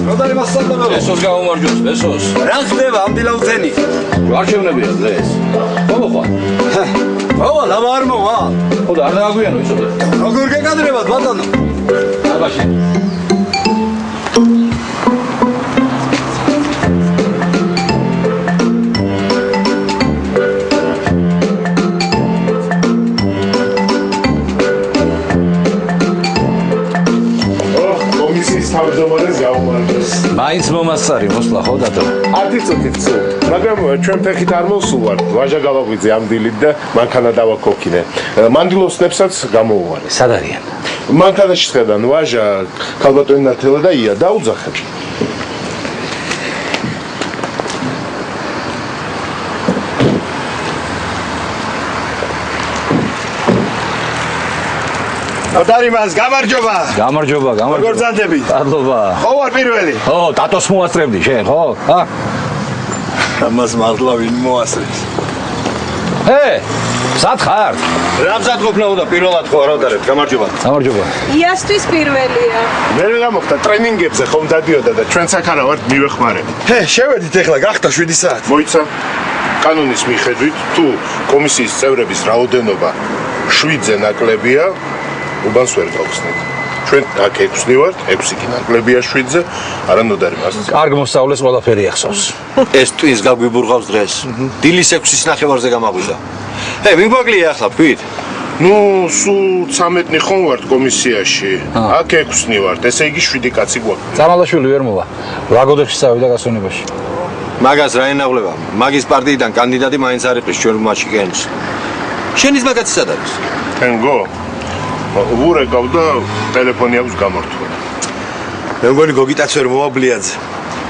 Rodari მასწავლებლო. ესოს გაუმარჯოს, ესოს. რა ხდება ამ დილაუცენი? არჩევნებია დღეს. მოხვალ. მოვა, ლავა არ მოვა. ხო და არ დააგვიანო იცოდე. როგორ გეკადრებათ ბატონო? აბაში. მაინც მომასწარი მოსლა ხო დადო? Arti წუთით სულ. მაგრამ ჩვენ ფეხით არ მოსულვართ. ვაჟა გავაღვიძე ამ დილით და მანქანა დავაქოქინე. მანდილოსნებსაც გამოუვარე. სად არიან? მანქანაში შედან ვაჟა, ქალბატონი ნათელა და ია დაუძახეთ. ნოტარი მას გამარჯობა. გამარჯობა. როგორ ძანდები? მადლობა. ხო ვარ პირველი. ხო, დატოს მოასწრებდი შენ, ხო? ამას მართლა ვინ მოასწრებს? სად ხარ? რამზად ყოფნა უნდა პირველად ხო არ ავდარებ? გამარჯობა. გამარჯობა. იასთვის პირველია. მე გამოხდა ტრენინგებზე ხომ დადიოდა და ჩვენც აქ არა ვართ მივეხმარები. შევედით ეხლა გახდა 7 საათი. მოიცა კანონის მიხედვით თუ კომისიის წევრების რაოდენობა 7-ზე ნაკლებია, უბანს ვერ გავხსნით. ჩვენ აქ 6 ვართ, 6 კი ნაკლებია 7-ზე, არა ნოდარი მას. კარგ მოსწავლეს ყველაფერი ახსოვს. ეს ტვინს გაგვიბურღავს დღეს. დილის 6-ის ნახევარზე გამაღვიძა. მიგვაკლია ახლა თქვით? ნუ სულ 13 ხომ ვართ კომისიაში. აქ 6 ვართ, ესე იგი 7 კაცი გვაქვს. წამალაშვილი ვერ მოვა. ვაგოდებში წავიდა გასვენებაში. მაგას რა ენაღლება? მაგის პარტიიდან კანდიდატი მაინც არ იყვის ჩვენ მათში გენს. შენის მაგაცი სად არის? თენგო ვურეკავ და ტელეფონი აქვს გამორთული. მე მგონი გოგიტაც ვერ მოვაბლიაძე.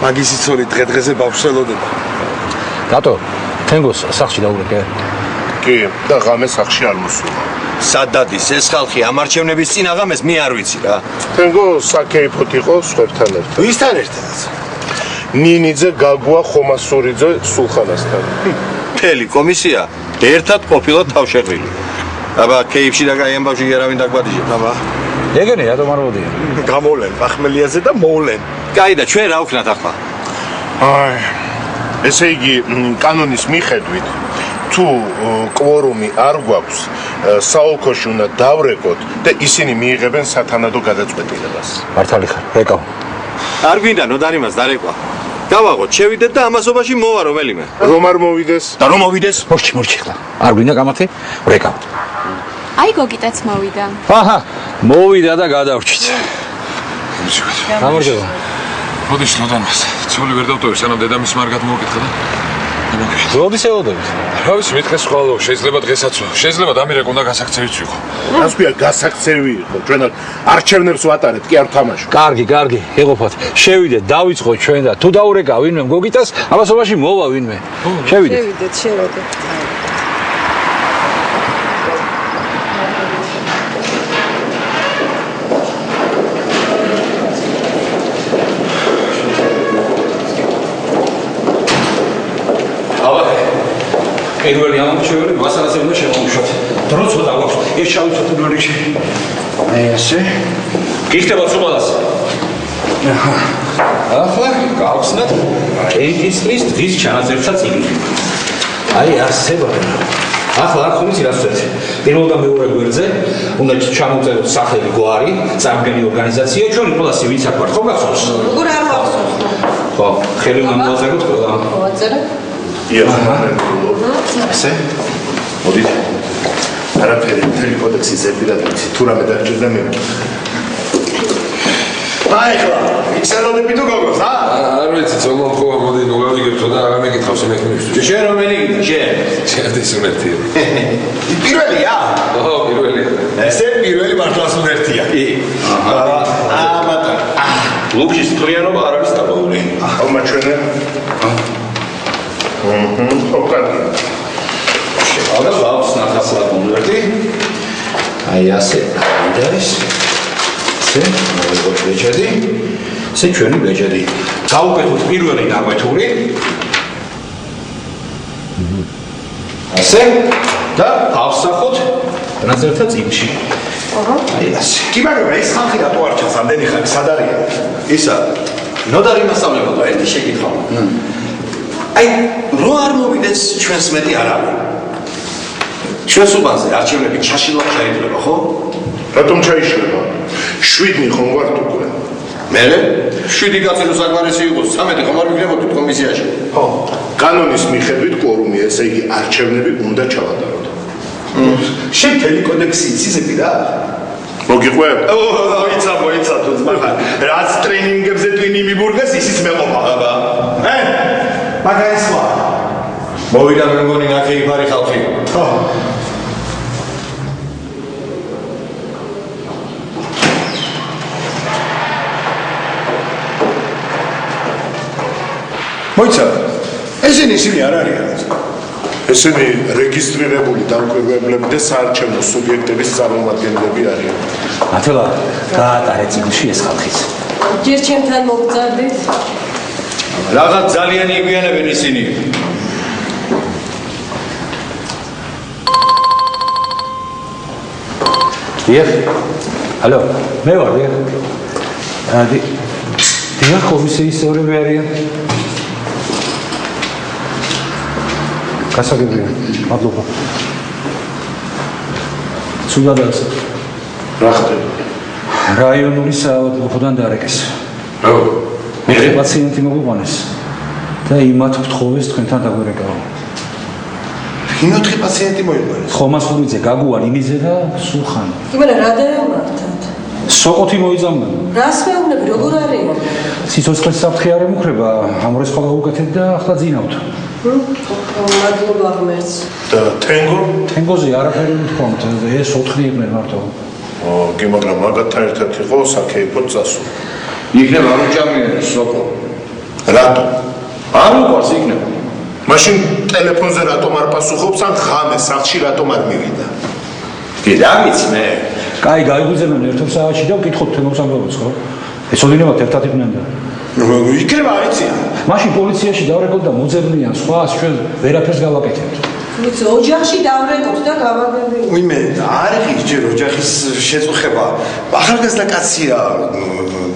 მაგის იცოლი დღე-დღეზე ბავშველოდება. დატო, თენგოს სახში დაურეკე. კი, და ღამე სახში არ მოსულა. სად დადის ეს ხალხი ამ არჩევნების წინ აღამეს მე არ ვიცი რა. თენგო საკეიფოთ იყო სხვებთან ერთად. ვისთან ერთად? ნინიძე, გაგუა, ხომასურიძე, სულხანასთან. მთელი კომისია ერთად ყოფილა თავშეყრილი. აბა კეიფში და კაი ამბავში არავინ დაგვადიჟებს. აბა ეგენი რატომ არ მოდიან? გამოვლენ ბახმელიაზე და მოვლენ. კაი და ჩვენ რა ვქნათ ახლა? ესე იგი კანონის მიხედვით თუ კვორუმი არ გვაქვს, საოლქოში უნდა დავრეკოთ და ისინი მიიღებენ სათანადო გადაწყვეტილებას. მართალი ხარ, რეკავ. არ გვინდა ნოდარიმას დარეკვა. გავაღოთ, შევიდეთ და ამასობაში მოვა რომელიმე. რომ არ მოვიდეს? და რომ მოვიდეს? მორჩი ხლა. არ გვინდა გამათი? რეკავ. აი გოგიტაც მოვიდა. მოვიდა და გადავრჩით. გამარჯობა. როდის ნოდარმას? ცოლი ვერ დავტოვე, სანამ დედამის მარგად მოვკითხა და როდის ელოდებით? რა ვიცი, მითხეს ხოლმე, შეიძლება დღესაც ვარ. შეიძლება დამირეკო უნდა გასაქცევიც ვიყო. რას ქვია გასაქცევი იყო? ჩვენ არჩევნებს ვატარებთ, კი არ ვთამაშობ. კარგი, ეყოფათ. შევიდეთ, დავიწყოთ ჩვენ და თუ დაურეკა ვინმე გოგიტას, ამასობაში მოვა ვინმე. შევიდეთ. პირველი ამორჩეველი მასალაზე უნდა შევამუშავოთ. დრო ცოტა გვაქვს. ეს შევიცოთ პირველ რიგში. ესე. გიხდება სულას. ახლა გავხსნათ კეიტისტრის დღის ჩანაწერსაც იგი. აი ასე ბატონო. ახლა არ ხომ იცი რა ვწევთ. პირველ და მეორე გვერდზე უნდა ჩამოვწეროთ სახელი გვარი, წარდგენი ორგანიზაცია, ჩვენი კლასი ვინც აქ ვართ, ხო გახსოვს? როგორ არ მახსოვს? ხო, ხელი უნდა მოვაწეროთ ყველა. მოვაწერე. ესე? მოდით. არაფერი მთელი კოდექსის ზეპირად ვიცი, თუ რამე დაგჭირდა მე. აი ხლა, იქცელოდები თუ გოგოს, არ ვიცი, ცოლო ხო მოდი ნუ გავიგებთო და აღარ მეკითხავს მეკითხავს. შენ რომელი გინდა, შენ? შედის უნერთია. პირველია? ხო, პირველია. ესე პირველი მართლაც უნერთია. კი. ბატონო. ლუქის თლიანობა არ არის დაბაული. ხომა ჩვენე? ოკარგი. აღარ გავხსნათ ახლა კონვერტი. აი ასე, ეს ესე მოვიღოთ ბეჭედი. ესე ჩვენი ბეჭედი. გავუკეთოთ პირველი დაკვეთური. ასე და ავსახოთ განაწერთა წიგნში. აი ასე. კი მაგრამ ეს ხალხი რატო არ ჩანს ამდენი ხანი სად არიან? ისა ნოდარი მასწავლებელო ერთი შეკითხვა. აი რო არ მოვიდეს ჩვენს მეტი არავინ. ჩვენს უბანზე არჩევნები ჩაშილვა შეიძლება ხო? რატომ ჩაიშლება? 7 ხომ ვართ უკვე. მე 7 კაცი რო საკმარისი იყოს 13 ხომ არ ვიგებოდით კომისიაში. ხო. კანონის მიხედვით კვორუმი, ესე იგი არჩევნები უნდა ჩავატაროთ. შენ მთელი კოდექსი იცისები რა? მოგიყვებ? მოიცა თუ ძმახარ. რაც ტრენინგებზე ტვინი მიბურგეს, ისიც მეყოფა. აბა. მაგარი სხვა. მოვიდა მე მგონი ნახეიფარი ხალხი. ხო. მოიცა. ისინი არ არიან. ესენი რეგისტრირებული დამკვირვებლები და საარჩევნო სუბიექტების წარმომადგენლები არიან. ათელა გაატარე წიგნში ეს ხალხიც. ჯერ ჩემთან მოგწადეთ. რაღაც ძალიან იგვიანებენ ისინი. დიახ. ალო, მე ვარ დიახ. დიახ, კომისიის წევრები არიან. გასაგებია, მადლობა. სულადაც. რა ხდება? რაიონული საავადმყოფოდან დარეკეს. რა? მე პაციენტი მოგვიყვანეს და იმათ ვთხოვეს თქვენთან დაგვირეკაო. ფინოთხი პაციენტი მოიყვანეს. ხომასურიძე, გაგუა, ნინიძე და სულხანი. იმენა რა დაემართათ? სოყოთი მოიძამნა. რას მეუბნები, როგორ არიან? სიცოცხლის საფრთხე არ ემუქრება, ამრეს ხოლმე უკეთეთ და ახლა ძინავთ. მადლობა ღმერთს. და თენგო? თენგოზე არაფერი მithქვამთ, ეს 4 იყვნენ მარტო. კი, მაგრამ მაგათთან ერთად იყო საქეიფოდ წასული. იქნება არ უჭამიანეს სოკო. რატო? არ უყვარს იქნება. მაშინ ტელეფონზე რატომ არ პასუხობს ან ხამე სახლში რატომ არ მივიდა? კი, რა ვიცი მე. კაი, გაიგუძებენ ერთ საათში და ვკითხოთ თემოს ამბობს, ხო? ეცოდინებათ ერთად იყვნენ და იქნება არ იციან. მაშინ პოლიციაში დავრეკოთ და მოძებნიან, სხვას ჩვენ ვერაფერს გავაკეთებთ. ვიცი, ოჯახში დავრეკოთ და გავაგებინოთ. უიმე, არ იღის ჯერ ოჯახის შეწუხება. ახალგაზრდა კაცია,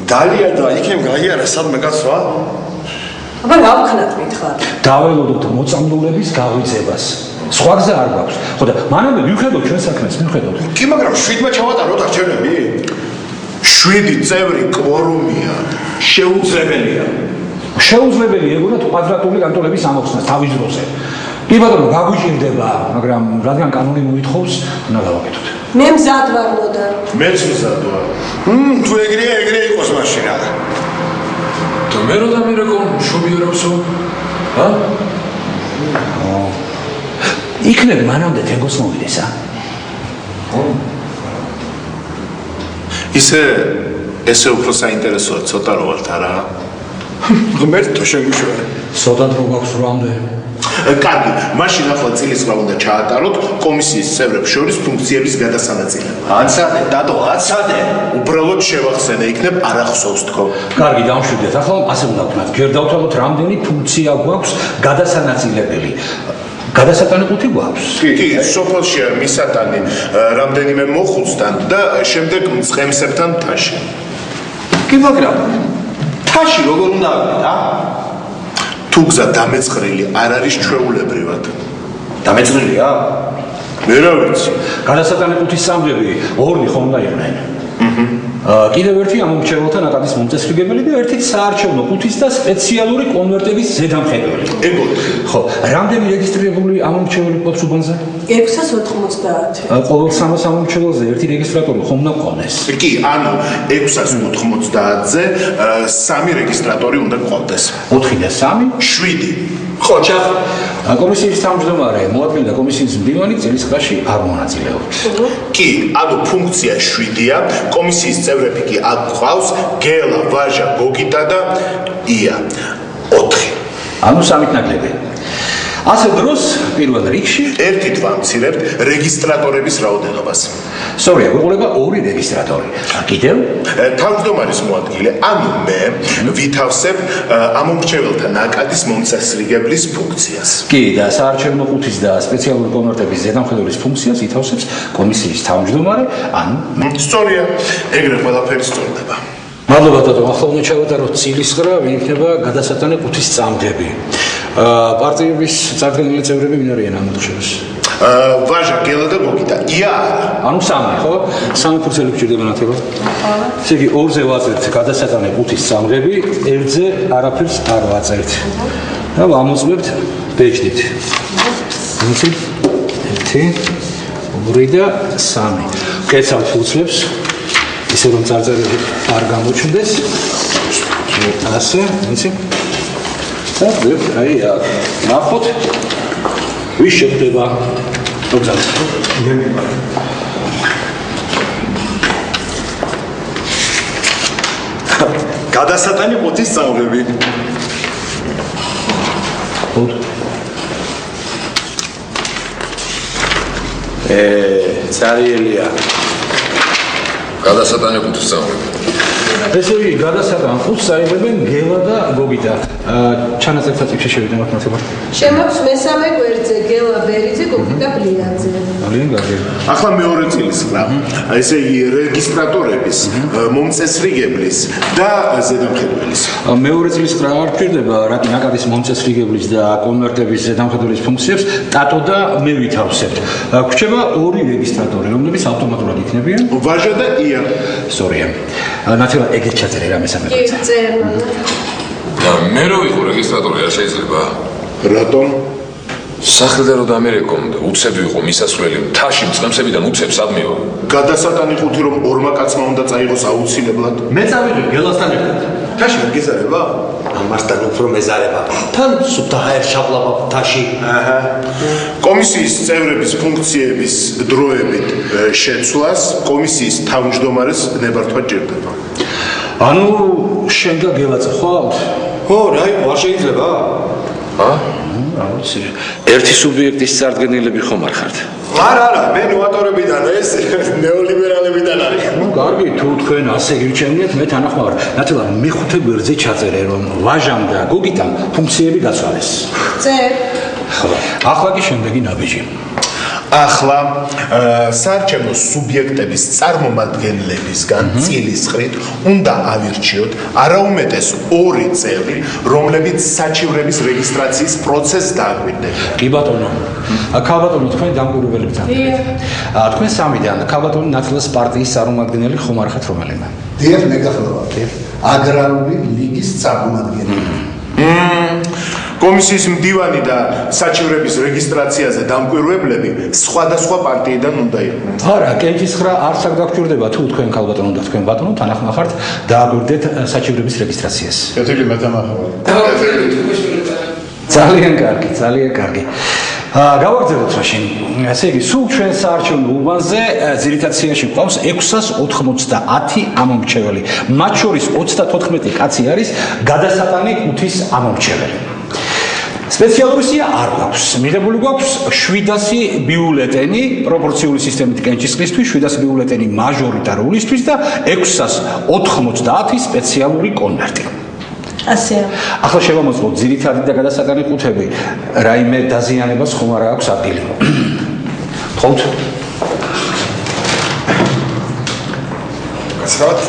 დალია და იქნებ გაიარა სადმე კაცვა. აბა რა ვქნათ მითხარ? დაველოდოთ მოწამლულების გაღვიძებას. სხვა გზა არ გვაქვს. ხო და მანამდე მივხედოთ ჩვენ საქმეს, მივხედოთ. კი, მაგრამ 7-მა ჩავატაროთ არჩევნები. 7 წევრი კვორუმია. შეუძლებელია. შეუძლებელი ეგონათ კვადრატული კანტონების ამოხსნას თავის დროზე. კი ბატონო, გაგვიჭირდება, მაგრამ რადგან კანონი მოითხოვს, უნდა გავაკეთოთ. მე მზად ვარ მოდა. მეც მზად ვარ. თუ ეგრე იყოს მაშინ რა. და მე რა დამირეკო შობიერებსო? ა? იქნებ მანამდე თენგოს მოვიდეს, ა? ესე უფრო საინტერესოა ცოტა რო ვართ არა? ღმერთო შეგუშვერე. სოდად რო გაქვს რამე. კარგი, მაშინ ახლა წილისყრა უნდა ჩაატაროთ კომისიის წევრებს შორის ფუნქციების გადასანაწილება. აცადე, დადო, აცადე. უბრალოდ შევახსენე, იქნებ არ ახსოვს თქო. კარგი, დამშვიდეთ. ახლა ასე უნდა ვქნათ. ჯერ დავთვალოთ რამდენი ფუნქცია გვაქვს გადასანაწილებელი. გადასატანებუთი გვაქვს. კი, სოფელში არ მისატანი რამდენიმე მოხუცთან და შემდეგ მწყემსებთან თაში. კი, მაგრამ თაში როგორ უნდა ავიდეთ, ა? თუ გზა დამეწყრილი არ არის ჩვეულებრივად. დამეწყრილია? მე რა ვიცი. გადასატანებუთი სამგები ორი ხომ უნდა იყვნენ. კიდევ ერთი ამომრჩეველთა ნაკადის მომწესრიგებელი და ერთი საარჩევნო ყუთის და სპეციალური კონვერტების ზედამხედველი. ეგოთხი. ხო, რამდენი რეგისტრირებული ამომრჩეველი გვაქვს უბანზე? 690. ყოველ 300 ამომრჩეველზე ერთი რეგისტრატორი ხომ უნდა გქონდეს? კი, ანუ 690-ზე 3 რეგისტრატორი უნდა გყავდეს. 4 და 3? 7. ხო, ჩახ. კომისიის თავმჯდომარე მოადგილე და კომისიის მდივანი წელიწადში არ მონაწილეობთ. კი, ანუ ფუნქცია 7-ია, კომისიის წევრები კი აქ ყავს გელა, ვაჟა, გოგიტა და ია. 4. ანუ 3 ნაკლები. ასე დროს პირველ რიგში ერთი თვა მცირებთ რეგისტრატორების რაოდენობას. სწორია, გვეყოლება 2 რეგისტრატორი. კიდევ თავმჯდომარის მოადგილე, ანუ მე ვითავსებ ამომრჩეველთა ნაკადის მომწესრიგებლის ფუნქციას. კი და საარჩევნო ყუთის და სპეციალური კონვერტების ზედამხედველის ფუნქციას ითავსებს კომისიის თავმჯდომარე, ანუ მე. სწორია, ეგრე ყველაფერი სწორდება. მადლობა დადო, ახლა უნდა ჩავატაროთ წილისყრა, ვინ იქნება გადასატანე ყუთის წამგები. პარტიების წარდგენილი წევრები ვინ არიან ამ მოთხოვებას? ვაჟა, გელა და გოგიტა. ია. ანუ 3, ხო? 3 ფურცელი გჭირდება ნათება. ესე იგი 2-ზე ვაწერთ გადასატანე ყუთის წამგები, 1-ზე არაფერს არ ვაწერთ. და ვამოწმებთ ბეჭდით. ვიცი? 1, 2 და 3. კეცავთ ფურცლებს. ისე რომ წარწერები არ გამოჩნდეს. ასე, ვიცი? და აი, ნახოთ. ვის შეხვდება? მოგზაურს. გადასატანი ყუთის წამგები. წარიელია. გადასატანე ყუთის წამგები. ესე იგი, გადასატან ყუთს აიღებენ გელა და გოგიტა. ჩანაწერთა წიგნში შევიდა მართლობა. შემოქვს მესამე გვერდზე გელა ბერიძე, გოგიტა ბლიანძე. ძალიან კარგი. ახლა მეორე წილისყრა. ესე იგი რეგისტრატორების, მომწესრიგებლის და ზედამხედველის. მეორე წილისყრა არ გვჭირდება, რატი ნაკადის მომწესრიგებლის და კონვერტების ზედამხედველის ფუნქციებს ტატო და მე ვითავსებთ. გვჭირდება 2 რეგისტრატორი, რომლებიც ავტომატურად იქნებიან. ვაჟა და ია. სწორია. ნაცელა ეგეთ ჩაწერე რა მესამე კი, გვერდზე. წერნა. და მე რო ვიყო რეგისტრატორი არ შეიძლება. რატომ? სახლდა რომ დამერეკომდა, უცები იყო მისასვლელი, თაში მწყემსებიდან უცებს ადმიო. გადასატანი ყუთი რომ ორმა კაცმა უნდა წაიღოს აუცილებლად. მე წავიდე გელასთან ერთად. თაში მიგეზარება? ამასთან უფრო მეზარება. თან სუფთა ჰაერ შაპლაპა თაში. კომისიის წევრების ფუნქციების დროებით შეცვლას კომისიის თავმჯდომარეს ნებართვა ჭირდება. ანუ შენ და გელაცა ხვალ? ხო, რა იყო, არ შეიძლება? აუცი. ერთი სუბიექტის წარდგენილები ხომ არ ხართ? არა, მე ნოვატორებიდან ეს ნეოლიბერალებიდან არის. კარგი, თუ თქვენ ასე გირჩენიათ, მე თანახმოვარ. ნათელა მე-5 გვერდზე ჩაწერე, რომ ვაჟამ და გოგიტამ ფუნქციები გაცვალეს. წერ. ხო. ახლა კი შემდეგი ნაბიჯი. ახლა საარჩევნო სუბიექტების წარმომადგენლებისგან წილისყრით უნდა ავირჩიოთ არაუმეტეს 2 წევრი, რომლებიც საჩივრების რეგისტრაციის პროცესს დააგვირდნენ. კი ბატონო. ქალბატონო, თქვენ დამკვირვებლები ძახით. თქვენ 3-დან ქალბატონი ნათელას პარტიის წარმომადგენელი ხომ არ ხართ რომელიმე? დიახ, მე გახლავართ. აგრარული ლიგის წარმომადგენელი. კომისიის მდივანი და საჩივრების რეგისტრაციაზე დამკვირვებლები სხვადასხვა პარტიიდან უნდა იყვნენ. არა, კენჭისხრა არც არ გაგჭირდება, თუ თქვენ ქალბატონო და თქვენ ბატონო თანახმახართ დააგვირდეთ საჩივრების რეგისტრაციას. კეთილი მეთამახევა. ძალიან კარგი, ძალიან კარგი. გავაგრძელოთ მაშინ. ესე იგი, სულ ჩვენ საარჩევნო უბანზე ძირითად სიაში გვყავს 690 ამომრჩეველი. მათ შორის 34 კაცი არის გადასატანი ყუთის ამომრჩეველი. სპეციალური სია არ გვაქვს. მიღებული გვაქვს 700 ბიულეტენი პროპორციული სისტემით კენჭისყრისთვის, 700 ბიულეტენი მაჟორიტარულისთვის და 690 სპეციალური კონვერტი. ასეა. ახლა შევამოწმოთ ძირითადი და გადასატანი ყუთები. რაიმე დაზიანებას ხომ არ აქვს ადგილი. ხოთ? გასავთ.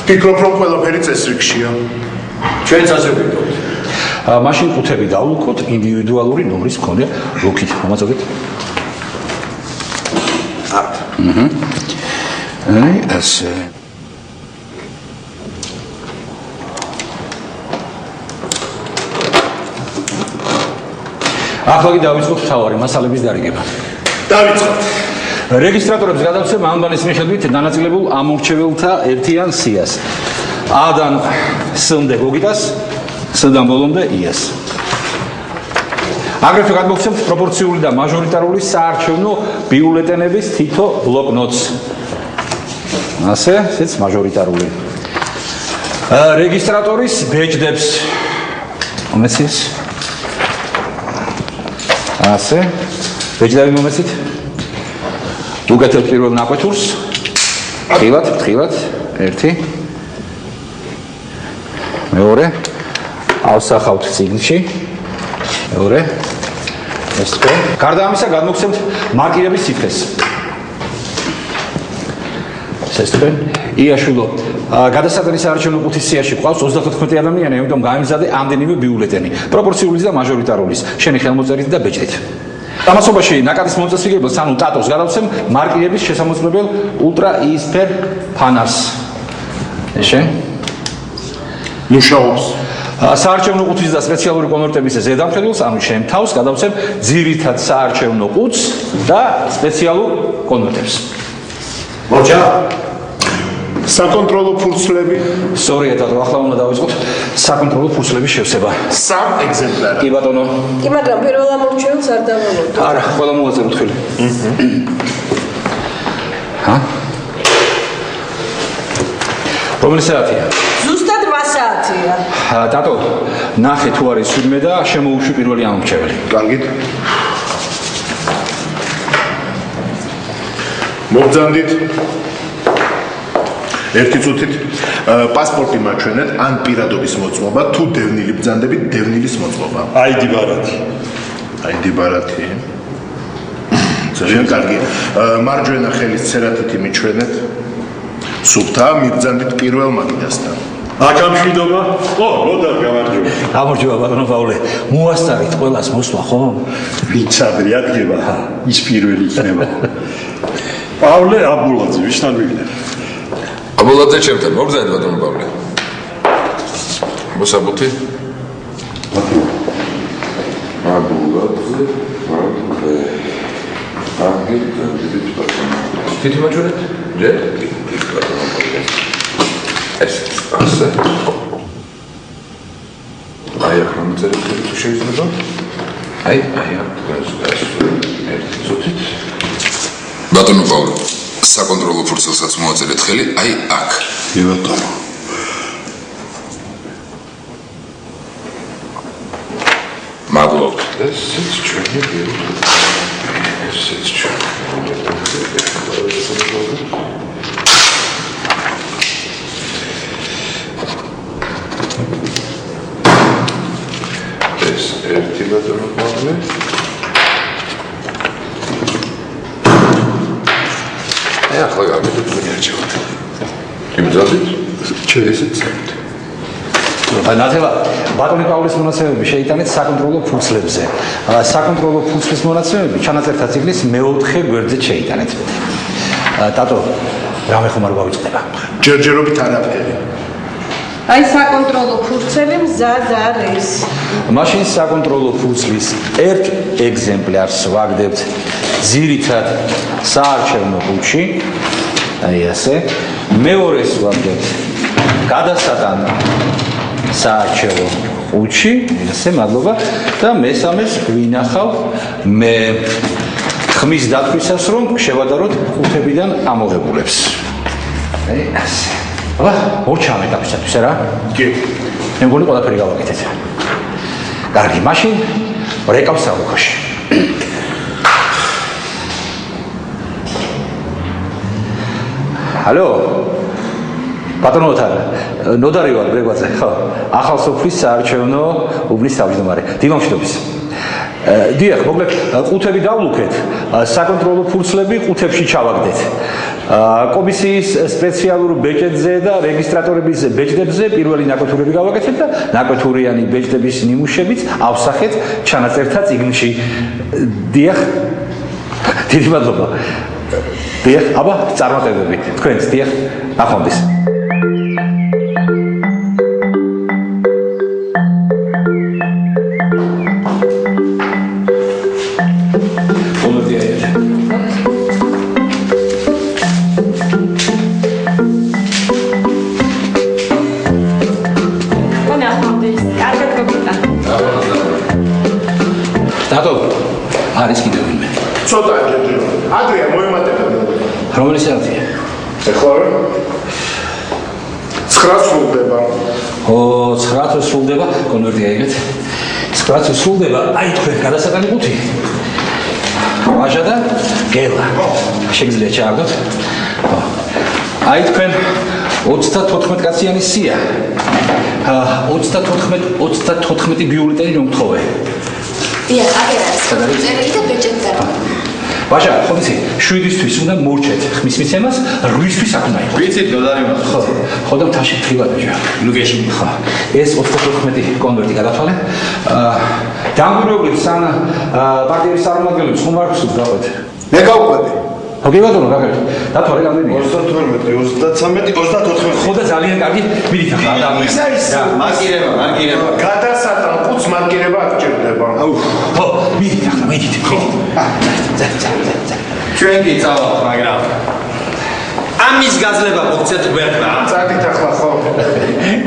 ფიქრობ რომ ყველაფერი წესრიგშია. ჩვენც ასე ვიტყოდით. მაშინ ყუთები დავუქოთ ინდივიდუალური ნომრის მქონე ლოქით. მომაწოდეთ. აი, ასე. ახლა კი დავიწყოთ მთავარი მასალების დარიგება. დავიწყოთ. რეგისტრატორებს გადავცემ ამბანის მიხედვით დანაწილებულ ამორჩეველთა ერთიან სიას. A-დან S-მდე გოგიტას, S-დან ბოლომდე იას. აგრეთვე გადმოგცემთ პროპორციული და მაჟორიტარული საარჩევნო ბიულეტენების თითო ბლოკნოტს. ასე, ესეც მაჟორიტარული. რეგისტრატორის ბეჭდებს მომეცით. ასე, ბეჭდები მომეცით. უგეთებ პირველ ნაკვეთურს. ფრთხილად, ერთი. მეორე. ავსახავთ წიგნში. მეორე. ეს თქვენ. გარდა ამისა გადმოგცემთ მარკირების ციფრებს. ეს თქვენ. იაშვილო, გადასატანის საარჩევნო ყუთის სიაში ყავს 34 ადამიანი, ამიტომ გაემგზავრე ამდენივე ბიულეტენი. პროპორციულის და მაჟორიტარულის. შენი ხელმოწერით და ბეჭდით. ამასობაში ნაკადის მოწესრიგებელს, ანუ ტატოს გადავცემ მარკირების შესამოწმებელ ულტრა იისფერ ფანარს. შენ მუშაობს. საარჩევნო ყუთის და სპეციალური კონვერტების ზედამხედველს, ანუ შენ თავს გადავცემ ძირითად საარჩევნო ყუთს და სპეციალურ კონვერტებს. მოჭა საკონტროლო ფურცლები. სწორია, თათო, ახლა უნდა დავიწყოთ საკონტროლო ფურცლების შევსება. 3 ეგზემპლარი. კი ბატონო. კი, მაგრამ პირველ ამორჩეულს არ დავალოთ. არა, ყველა მოვაწეროთ ხელი. ჰა? რომელი საათია? ზუსტად 8 საათია. ტატო, ნახე თუ არის 7 და შემოუშვი პირველი ამორჩეველი. კარგით. მოგძანდით. ერთი წუთით პასპორტი მაჩვენეთ, ან პირადობის მოწმობა, თუ დევნილი ბრძანდებით, დევნილის მოწმობა. აიდი ბარათი. აიდი ბარათი. ძალიან კარგი. მარჯვენა ხელის წერათითი მიჩვენეთ. სუფთა მიბრძანდით პირველ მაგიდასთან. აკამშვიდობა? როდარ გამარჯობა. გამარჯობა ბატონო პავლე. მოასწარით ყველას მოსვლა, ხო? ვინც ადრე ადგება, ის პირველი იქნება. პავლე აბულაძე, ვისთან ვიგდე? აბულაძე ჩემთან, მოგზაინდ ბატონო პავლე. მოსაბუთი? აბულაძე, პავლე. თითი მაჯორეთ? ჯერ? ეს ასე. აი აქ მომწერეთ თუ შეიძლება? აი აქ ერთი წუთით. ბატონო პავლე, საკონტროლო ფურცელსაც მოაწერეთ ხელი, აი აქ. კი ბატონო. მადლობთ. ესეც ჩვენი ბიუროა. ესეც ჩვენი. ეს ერთი ბატონო პავლე. აი ახლა გავიგეთ თქვენი არჩევანი. იმძალით? ჩეესეც. ნათელა, ბატონი პავლეს მონაცემები შეიტანეთ საკონტროლო ფურცლებზე. საკონტროლო ფურცლის მონაცემები ჩანაწერთა წიგნის მეოთხე გვერდზე შეიტანეთ. ტატო, რამე ხომ არ გავიწყდება? ჯერჯერობით არაფერი. აი საკონტროლო ფურცელი მზად არის. მაშინ საკონტროლო ფურცლის ერთ ეგზემპლარს ვაგდებთ ძირითად საარჩევნო ყუთში. აი ასე. მეორეს ვაგდებთ გადასატან საარჩევნო ყუთში. ესე მადლობა და მესამეს ვინახავ მე ხმის დათვისას რომ შევადაროთ ყუთებიდან ამოღებულებს. აი ასე. აბა, ორჩამ ეტაპისათვის არა? კი. მე მგონი ყველაფერი გავაკეთეთ. კარგი, მაშინ რეკავს სამუხაში. ალო. ბატონო ნოდარი ვარ გრეგვაძე, ხო? ახალ სოფლის საარჩევნო უბნის თავმჯდომარე. დილამშვიდობის. დიახ, მოკლედ ყუთები დავლუქეთ, საკონტროლო ფურცლები ყუთებში ჩავაგდეთ. კომისიის სპეციალურ ბეჭედზე და რეგისტრატორების ბეჭდებზე პირველი ნაკვეთურები გავაკეთეთ და ნაკვეთურიანი ბეჭდების ნიმუშებიც ავსახეთ ჩანაწერთა წიგნში. დიახ. დიდი მადლობა. დიახ, აბა, წარმატებები. თქვენც, დიახ, ნახვამდის. ცოტა ჯერჯერობით. ადრეა მოემატება. რომელი საათია? ეხლა 9 სრულდება. 9 სრულდება, კონვერტი აიღეთ. 9 სრულდება, აი თქვენ გადასატანი 5. ვაჟა და გელა. შეგიძლიათ ჩააგდოთ. აი თქვენ 34 კაციანი სია. 34 ბიულეტენი რომ გთხოვე. დიახ, აგერ არის. წერილი და ბეჭედი დარბა. ვაჟა, ხო ვიცი, 7-ისთვის უნდა მორჩეთ ხმის მიცემას, 8-თვის აქ უნდა იყოს. ვიცით ნოდარიმას. ხო და მთაში ფრივატია. ლუგეში. ხო. ეს 34 კონვერტი გადათვალე. დამკვირვებლებს ან პარტიის წარმომადგენლებს ხომ არ გსურთ გავეთ? მე გავყვები. ოკეი ბატონო, გაგეთ. დათვალე რამდენია? 32, 33, 34. ხო და ძალიან კარგი. მიდით ახლა და ის არის მარკირება. გადასატან ყუთს მარკირება არ გჭირდება. ხო, მიდით ახლა, მიდით. ჩვენ კი წავალთ, მაგრამ ამის გაძლება მოგცეთ გვერდმა. წადით ახლა ხო?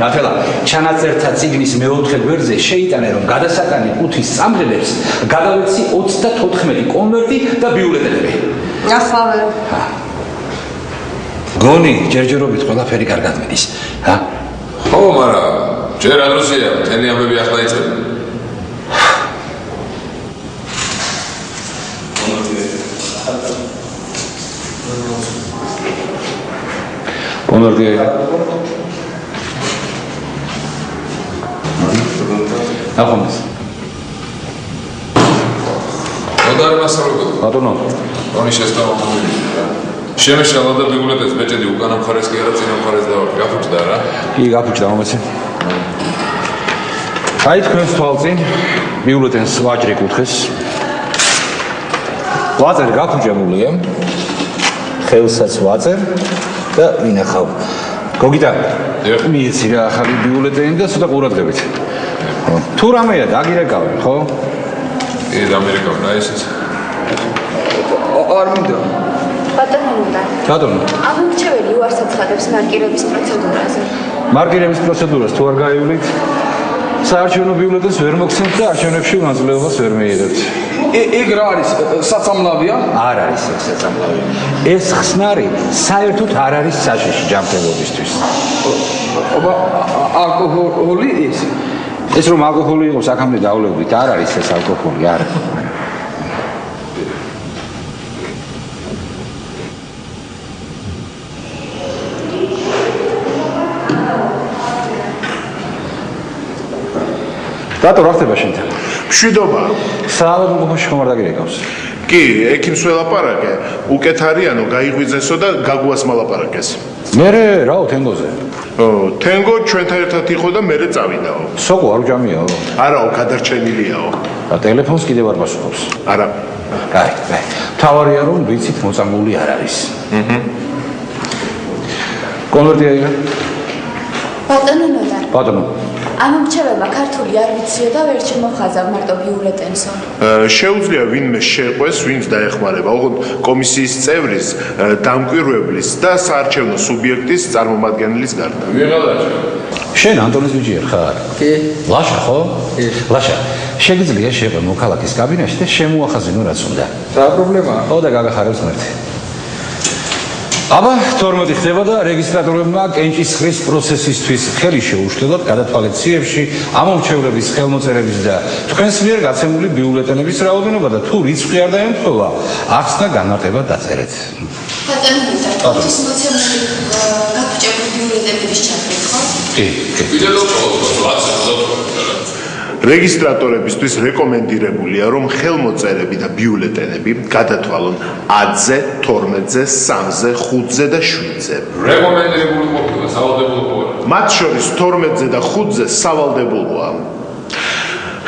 ნათელა, ჩანაწერთა წიგნის მეოთხე გვერდზე შეიტანე რომ გადასატანი 5-ის წამღებებს გადავეცი 34 კონვერტი და ბიულეტენები. ახლავე. გონი, ჯერჯერობით ყველაფერი კარგად მიდის. ხო, მაგრამ ჯერ ადროსია, მთელი ამბები ახლა იწყება. კონვერტი ახომეს. ნოდარი მასწავლებელი. ბატონო, რონის შესწავლილი. შემეშალა და ბიულეტენს ბეჭედი უკანა მხარეს კი არა წინა მხარეს დავარქი. გაფუჭდა რა? კი, გაფუჭდა მომეცე. აი თქვენს თვალწინ ბიულეტენს ვაჭრი კუთხეს. ვაწერ გაფუჭებულია. ხელსაც ვაწერ და ვინახავ. გოგიტა, მიეცი რა ახალი ბიულეტენი და ცოტა ყურადღებით. თუ რამეა დაგირეკავე, ხო? კი, დამირეკავ რა ისიც. არ მინდა. ბატონო. ამორჩეველი უარს აცხადებს მარკირების პროცედურაზე. მარკირების პროცედურას თუ არ გაივლით, საარჩევნო ბიულეტენს ვერ მოგცემთ და არჩევნებში მონაწილეობას ვერ მიიღებთ. ეგ რა არის? საწამლავია? არ არის ეს საწამლავი. ეს ხსნარი საერთოდ არ არის საშიში ჯანმრთელობისთვის. ალკოჰოლი ის? ეს რომ ალკოჰოლი იყოს აქამდე დავლევდით, არ არის ეს ალკოჰოლი, არა. რატო რა ხდება შენთან? მშვიდობა. საავადმყოფოში ხომ არ დაგირეკავს? კი, ექიმს ველაპარაკე. უკეთ არიანო გაიღვიძესო და გაგუას მალაპარაკეს. მერე რაო თენგოზე? თენგო ჩვენთან ერთად იყო და მერე წავიდაო. სოკო არ უჯამიაო? არაო, გადარჩენილიაო. და ტელეფონს კიდევ არ პასუხობს? არა. კაი. თავარია რომ ვიცით მოწამული არ არის. კონვერტი აიღე? ბატონო ნოდარ. ბატონო. ამორჩევება ქართული არ ვიციო და ვერ შემოხაზა მარტო ბიულეტენსო. შეუძლია ვინმე შეყვეს, ვინც დაეხმარება, ოღონდ კომისიის წევრის, დამკვირვებლის და საარჩევნო სუბიექტის წარმომადგენლის გარდა. ვიღალაჭა. შენ ანტონის ბიჭი ხარ? კი. ლაშა ხო? კი. ლაშა. შეგიძლია შეყვე მოქალაქის კაბინეტში და შემოახაზინო რაც უნდა. რა პრობლემაა? ხო და გაგახარებს ღმერთი. აბა 12 ხდება და რეგისტრატორებმა კენჭისხრის პროცესისთვის ხელი შეუშლილად გადათვალეთ ციებში ამომრჩევლების ხელმოწერების და თქვენს მიერ გაცემული ბიულეტენების რაოდენობა და თუ რიცხვი არ დაემთხვევა, ახსნა განმარტება დაწერეთ. ბატონო, ის მოცემული გაფუჭებული ბიულეტენების ჩათვლით ხო? კი. ვიდეო ვაცე რეგისტრატორებისთვის რეკომენდირებულია, რომ ხელმოწერები და ბიულეტენები გადათვალონ 10-ზე, 12-ზე, 3-ზე, 5-ზე და 7-ზე. რეკომენდირებული ყოფილა სავალდებულო ხო? მათ შორის 12-ზე და 5-ზე სავალდებულოა.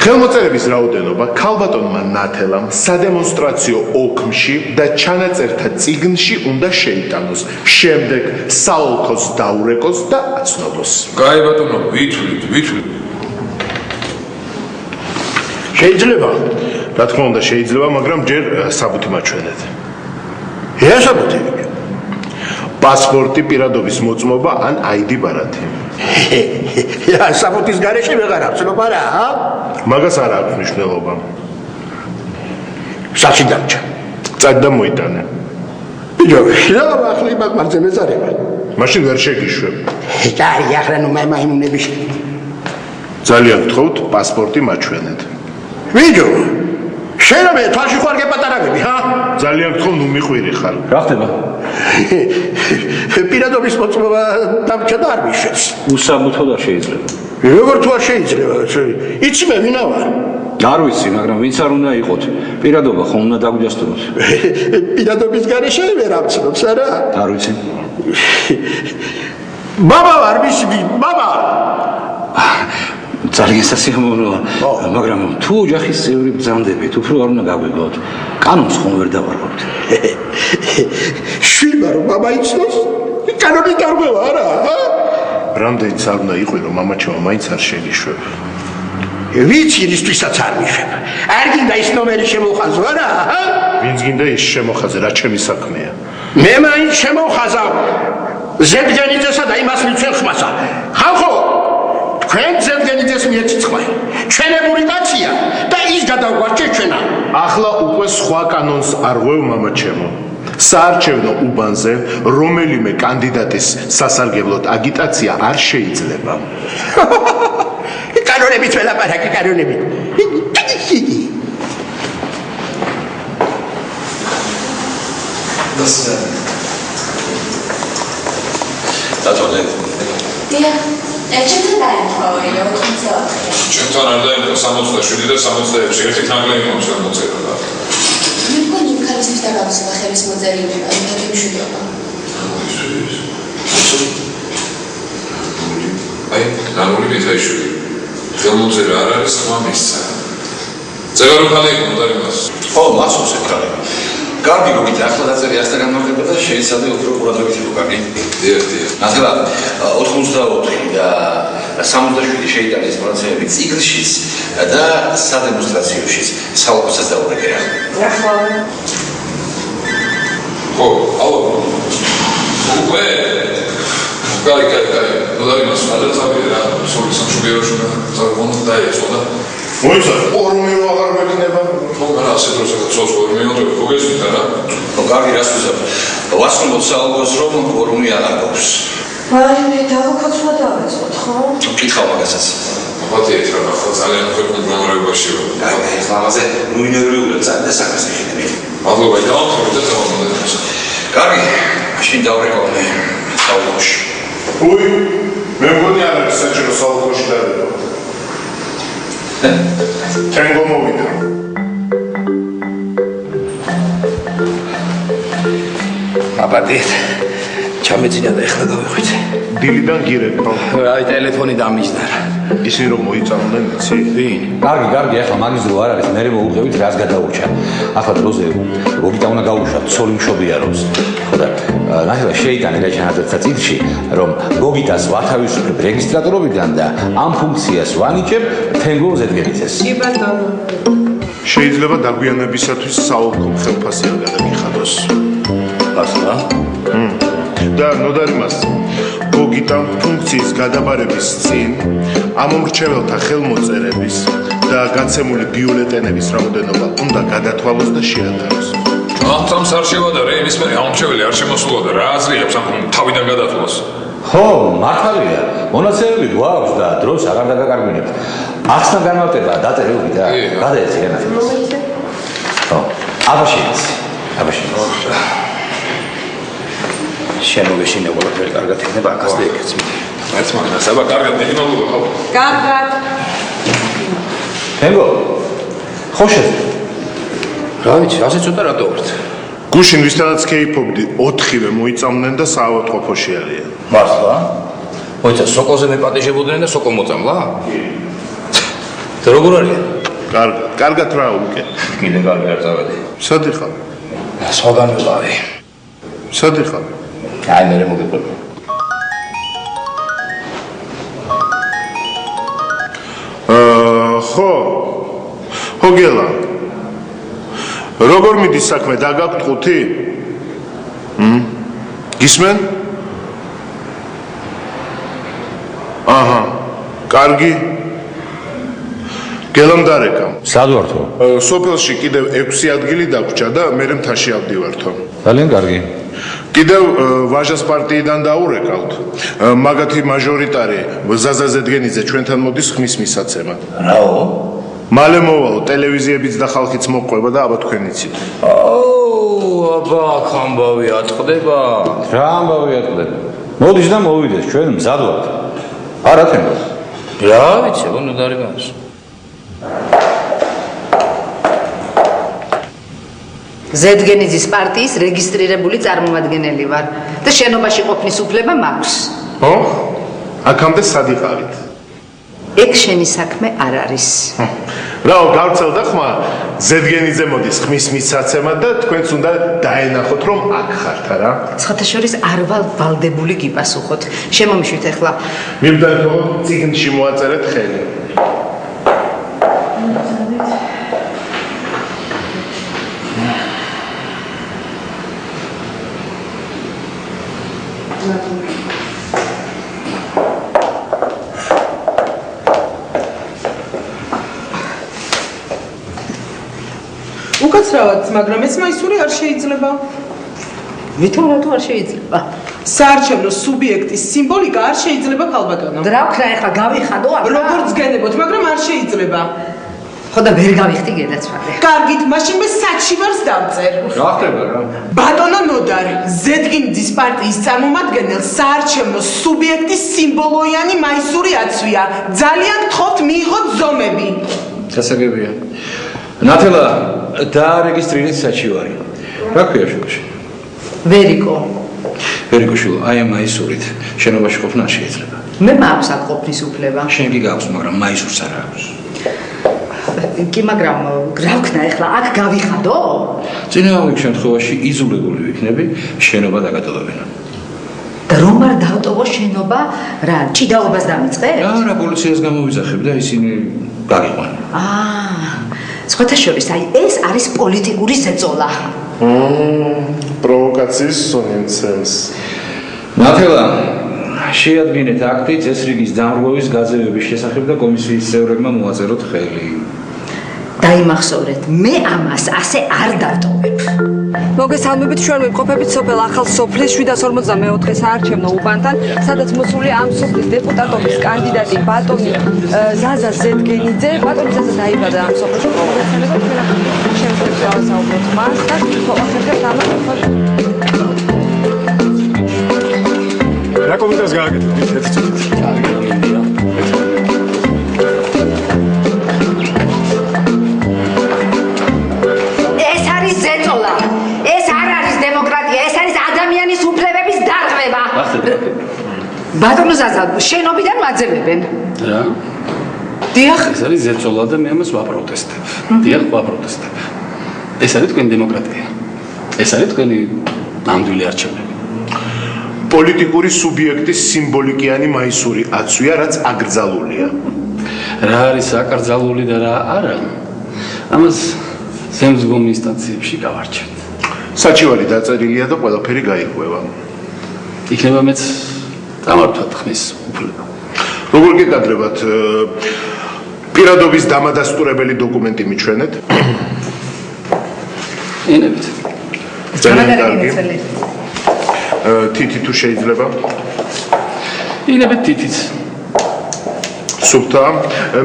ხელმოწერების რაოდენობა ქალბატონმა ნათელამ სადემონსტრაციო ოქმში და ჩანაწერთა წიგნში უნდა შეიტანოს. შემდეგ საოლქოს დაურეკოს და აცნობოს. კაი ბატონო, ვითვლით. შეიძლება, რა თქმა უნდა შეიძლება, მაგრამ ჯერ საბუთი მაჩვენეთ. რა საბუთი? პასპორტი, პირადობის მოწმობა ან ID ბარათი. რა საბუთის გარეშე ვეღარ ახსნობა რა? მაგას არ აქვს მნიშვნელობა. საჩი დამჭა. წად და მოიტანე. ბიჭო, რა ახლა იმას მარზე მეწარება. მაშინ ვერ შეგიშვებ. კარი, ახლა ნუ მაიმუნები. ძალიან გთხოვთ, პასპორტი მაჩვენეთ. ბიჭო, შენ მე თვალში ხარ გეპატარებები, ჰა? ძალიან გთხოვ, ნუ მიყვირი ხარ. რა ხდება? პირადობის მოწმობა დამჭდა არ მიშვებს. უსაბუთოდ არ შეიძლება. როგორ თუ არ შეიძლება? იცი მე ვინა ვარ? არ ვიცი, მაგრამ ვინც არ უნდა იყოთ. პირადობა ხომ უნდა დაგვიჯასტუროთ. პირადობის გარეშე ვერ ამცნობს, არა? არ ვიცი. ბაბა ვარ, მისი ბაბა. ძალიან სასიამოვნოა, მაგრამ თუ ოჯახის წევრი ბრძანდებით, უფრო არ უნდა გაგვიგოთ. კანონს ხომ ვერ დავარღვევთ. შვილმა რომ ბაბა იცნობს, კანონი დარღვევა არა? რამდენიც არ უნდა იყო, რომ მამაჩემო მაინც არ შეგიშვებ. ვიცი რისთვისაც არ მიშვებ. არ გინდა ის ნომერი შემოხაზო, არა? ვინც გინდა ის შემოხაზე, რა ჩემი საქმეა. მე მაინც შემოხაზავ. ზედგენიძესა და იმას მიცემ ხმასა. ხალხო, თქვენ ზედგენიძეს მიეციცხმai. ჩვენებული კაცია და ის გადავგვარჩეთ ჩვენა. ახლა უკვე სხვა კანონს არ ღვევ მამაჩემო. საარჩევნო უბანზე რომელიმე კანდიდატის სასარგებლოდ აგიტაცია არ შეიძლება. კანონებით ველაპარაკი, კანონებით. დაწოდეთ. დიახ, ჩემთან დაემთხვაორი, თუმცა ჩემთან არ დაემთხვა 67 და 66, ერთი თანგლე იმავს რა მოწერა და. მე მგონი იმ ქალისთვის დაგავსება ხელის მოწერილი, ამიტომ მშვიდობა. აი, ნამდვილი მითაიშვილი. ხელმოწერა არ არის ხმა მისცა. ზეგაროფანი იყო ნოტარიას. ო, მასოს ეკრანი. კარგი გოგით, ახლა დაწერი ახლა განმარტება და შეიძლება უფრო ყურადღებით იყო კარგი. დიახ. ახლა 84 და 67 შეიტანა ეს პროცესები ციკლშიც და სადემონსტრაციოშიც საუბრსაც დაურეკერა. ახლა ხო, ალო. უკვე კაი. ნოტარიას გადაწყვეტა რა, სულ სამშობიაროში და დაიწყო და მოიცა, ორმე რო აღარ მექნება. ხო, მაგრამ ასე დროსაც სოციალური მეოთები გოგესვით არა. ხო, კარგი რას ვიზავ. ვასწავლოთ საუბრს რომ ორმე აღარ გვაქვს. აი მე დავკაცვა დავეწყოთ, ხო? კითხავ მაგასაც. აბათიეთ რა, ახლა ძალიან ქვეყნის მდგომარეობაში ვარ. აი, ახლა ამაზე ნუინერვიულად ძალიან საქმეს გიხდები. მადლობა, დავამთავრე და დავამონდე. კარგი, მაშინ დავრეკავ მე საუბრში. უი, მე მგონი არ არის საჭირო საუბრში დავიდო. თენგო მოვიდა. აბადეთ. ჩამეძინა და ეხლა გავიხვით. დილიდან გირებ ხო? აი ტელეფონი დამიჯდარა. ისინი რომ მოიწამდნენ იცი? ვინ? კარგი, ახლა მაგის დრო არ არის, მე მოვუღებით რას გადაურჩა. ახლა დროზე გოგიტა უნდა გაუშვათ, ცოლი მშობიარობს. ხო და ნახე შეიტანა რა ჩანაწერთა წიგნში, რომ გოგიტას ვათავისუფლებ რეგისტრატორობიდან და ამ ფუნქციას ვანიჭებ თენგო ზედგენიძეს. კი ბატონო. შეიძლება დაგვიანებისათვის საოლქო ხელფასი არ გადაგიხადოს. ახლა? და ნოდარიმას გოგიტამ ფუნქციის გადაბარების წინ ამომრჩეველთა ხელმოწერების და გაცემული ბიულეტენების რაოდენობა უნდა გადათვალოს და შეადაროს. ამთამს არ შევადარე, იმის მერე ამომრჩეველი არ შემოსულა და რა აზრი აქვს ამ თავიდან გადათვალოს. ხო, მართალია. მონაცემები გვაქვს და დროს აღარ დაგაკარგვინებთ. ახსნა განმარტება დაწერილი და გადაეცი რა. ხო, აბაშინიც. შემოგეშინე ყველაფერი კარგად იქნება აქაც და იქაც. ერთმანეთს აბა კარგად მინიმალურია ხო? კარგად. თენგო. ხო შეძლო. რა ვიცი, ასე ცოტა რატო ვართ? გუშინ ვისთანაც ქეიფობდი, 4-ვე მოიწამდნენ და საავადმყოფოში არიან. მართლა? მოიცა სოკოზე მეპატიჟებოდნენ და სოკო მოწამლა? კი. და როგორ არიან? კარგად რა უკე. კიდე კარგი არ წავედი. სად იხარ? სხვაგან ვიყავი. სად იხარ? აი მე მოგიყვება. ხო გელა. როგორ მიდის საქმე, დაგაქვთ ხუთი? გისმენ? აჰა, კარგი. გელამ დარეკა. სად ვართო? სოფელში კიდევ 6 ადგილი დაგვრჩა და მე მთაში ავდივართო. ძალიან კარგი. კიდევ ვაჟას პარტიიდან დაურეკავთ. მაგათი მაჟორიტარი ზაზა ზედგენიძე ჩვენთან მოდის ხმის მისაცემად. რაო? მალე მოვალო ტელევიზიებიც და ხალხიც მოყვება და აბა თქვენიცით. აბა ამბავი ატყდება. რა ამბავი ატყდება? მოდის და მოვიდეს ჩვენ მზად ვართ. არა თემოს. რა ვიცი, ნოდარი მას. ზედგენიძის პარტიის რეგისტრირებული წარმომადგენელი ვარ და შენობაში ყოფნის უფლება მაქვს. ხო? აქამდე სად იყავით? ეგ შენი საქმე არ არის. რაო, გავრცელდა ხმა, ზედგენიძე მოდის ხმის მისაცემად და თქვენც უნდა დაენახოთ, რომ აქ ხართ, არა? ცხათაშორის არ ვალდებული გიპასუხოთ. შემომიშვით ახლა. მივდარით, რომ წიგნში მოაწერეთ ხელი. უკაცრავად, მაგრამ ეს მაისური არ შეიძლება. ვითომ რატო არ შეიძლება? საარჩევნო სუბიექტის სიმბოლიკა არ შეიძლება ქალბატონო. რა ვქნა ახლა გავიხადო აქ? როგორც გენებოთ, მაგრამ არ შეიძლება. ხო და ვერ გავიხდი გადაცვალე. კარგით, მაშინ მე საჩივარს დავწერ. რა ხდება რა? ბატონო ნოდარი, ზედგენიძის პარტიის წარმომადგენელს საარჩევნო სუბიექტის სიმბოლოიანი მაისური აცვია. ძალიან გთხოვთ მიიღოთ ზომები. გასაგებია. ნათელა დაარეგისტრირეთ საჩივარი. რა ქვია შუქში? ვერიკო. ვერიკო შულო, აი ამ მაისურით შენობაში ყოფნა არ შეიძლება. მე მაქვს აქ ყოფნის უფლება. შენ კი გაქვს, მაგრამ მაისურს არ აქვს. კი, მაგრამ რა ვქნა ახლა აქ გავიხადო? წინააღმდეგ შემთხვევაში იზოლებული ვიქნები, შენობა დაგატოვებენ. და რომ არ დავტოვო შენობა, რა, ჭიდაობას დამიწყე? რა პოლიციას გამოვიძახებ და ისინი გაგიყვანენ. სხვათა შორის, აი ეს არის პოლიტიკური ზეწოლა. პროვოკაციის სონიმცემს. ნათელა, შეადგინეთ აქტი წესრიგის დამრღვევის გაძევების შესახებ და კომისიის წევრებმა მოაწეროთ ხელი. დაიმახსოვრეთ, მე ამას ასე არ დავტოვებ. მოგესალმებით, ჩვენ ვიმყოფებით სოფელ ახალ სოფლის 744 საარჩევნო უბანთან, სადაც მოსულია ამ სოფლის დეპუტატობის კანდიდატი ბატონი ზაზა ზედგენიძე. ბატონი ზაზა დაიბადა ამ სოფელში, პროვოკაციებად შემიძლია ავსაუბროთ მას და თოხახერხებს ამას. რა კომენტარს გააკეთებთ? ერთი წუთით. ეს არის ზეწოლა. ეს არ არის დემოკრატია, ეს არის ადამიანის უფლებების დარღვევა. ბატონო ზაზა, შენობიდან მაძებებენ. რა? დიახ. ეს არის ზეწოლა და მე ამას ვაპროტესტებ. დიახ, ვაპროტესტებ. ეს არის თქვენი დემოკრატია. ეს არის თქვენი ნამდვილი არჩევნები. პოლიტიკური სუბიექტის სიმბოლიკიანი მაისური აცვია, რაც აკრძალულია. რა არის აკრძალული და რა არა? ამას ზემსგომ ინსტანციებში გავარჩევთ. საჩივარი დაწერილია და ყველაფერი გაიღვევა. იქნება მეც დამართვათ ხმის უფლება. როგორ გეკადრებათ პირადობის დამადასტურებელი დოკუმენტი მიჩვენეთ? ინებით. ძალიან კარგი. თითი თუ შეიძლება? ინებით თითიც. სუფთა,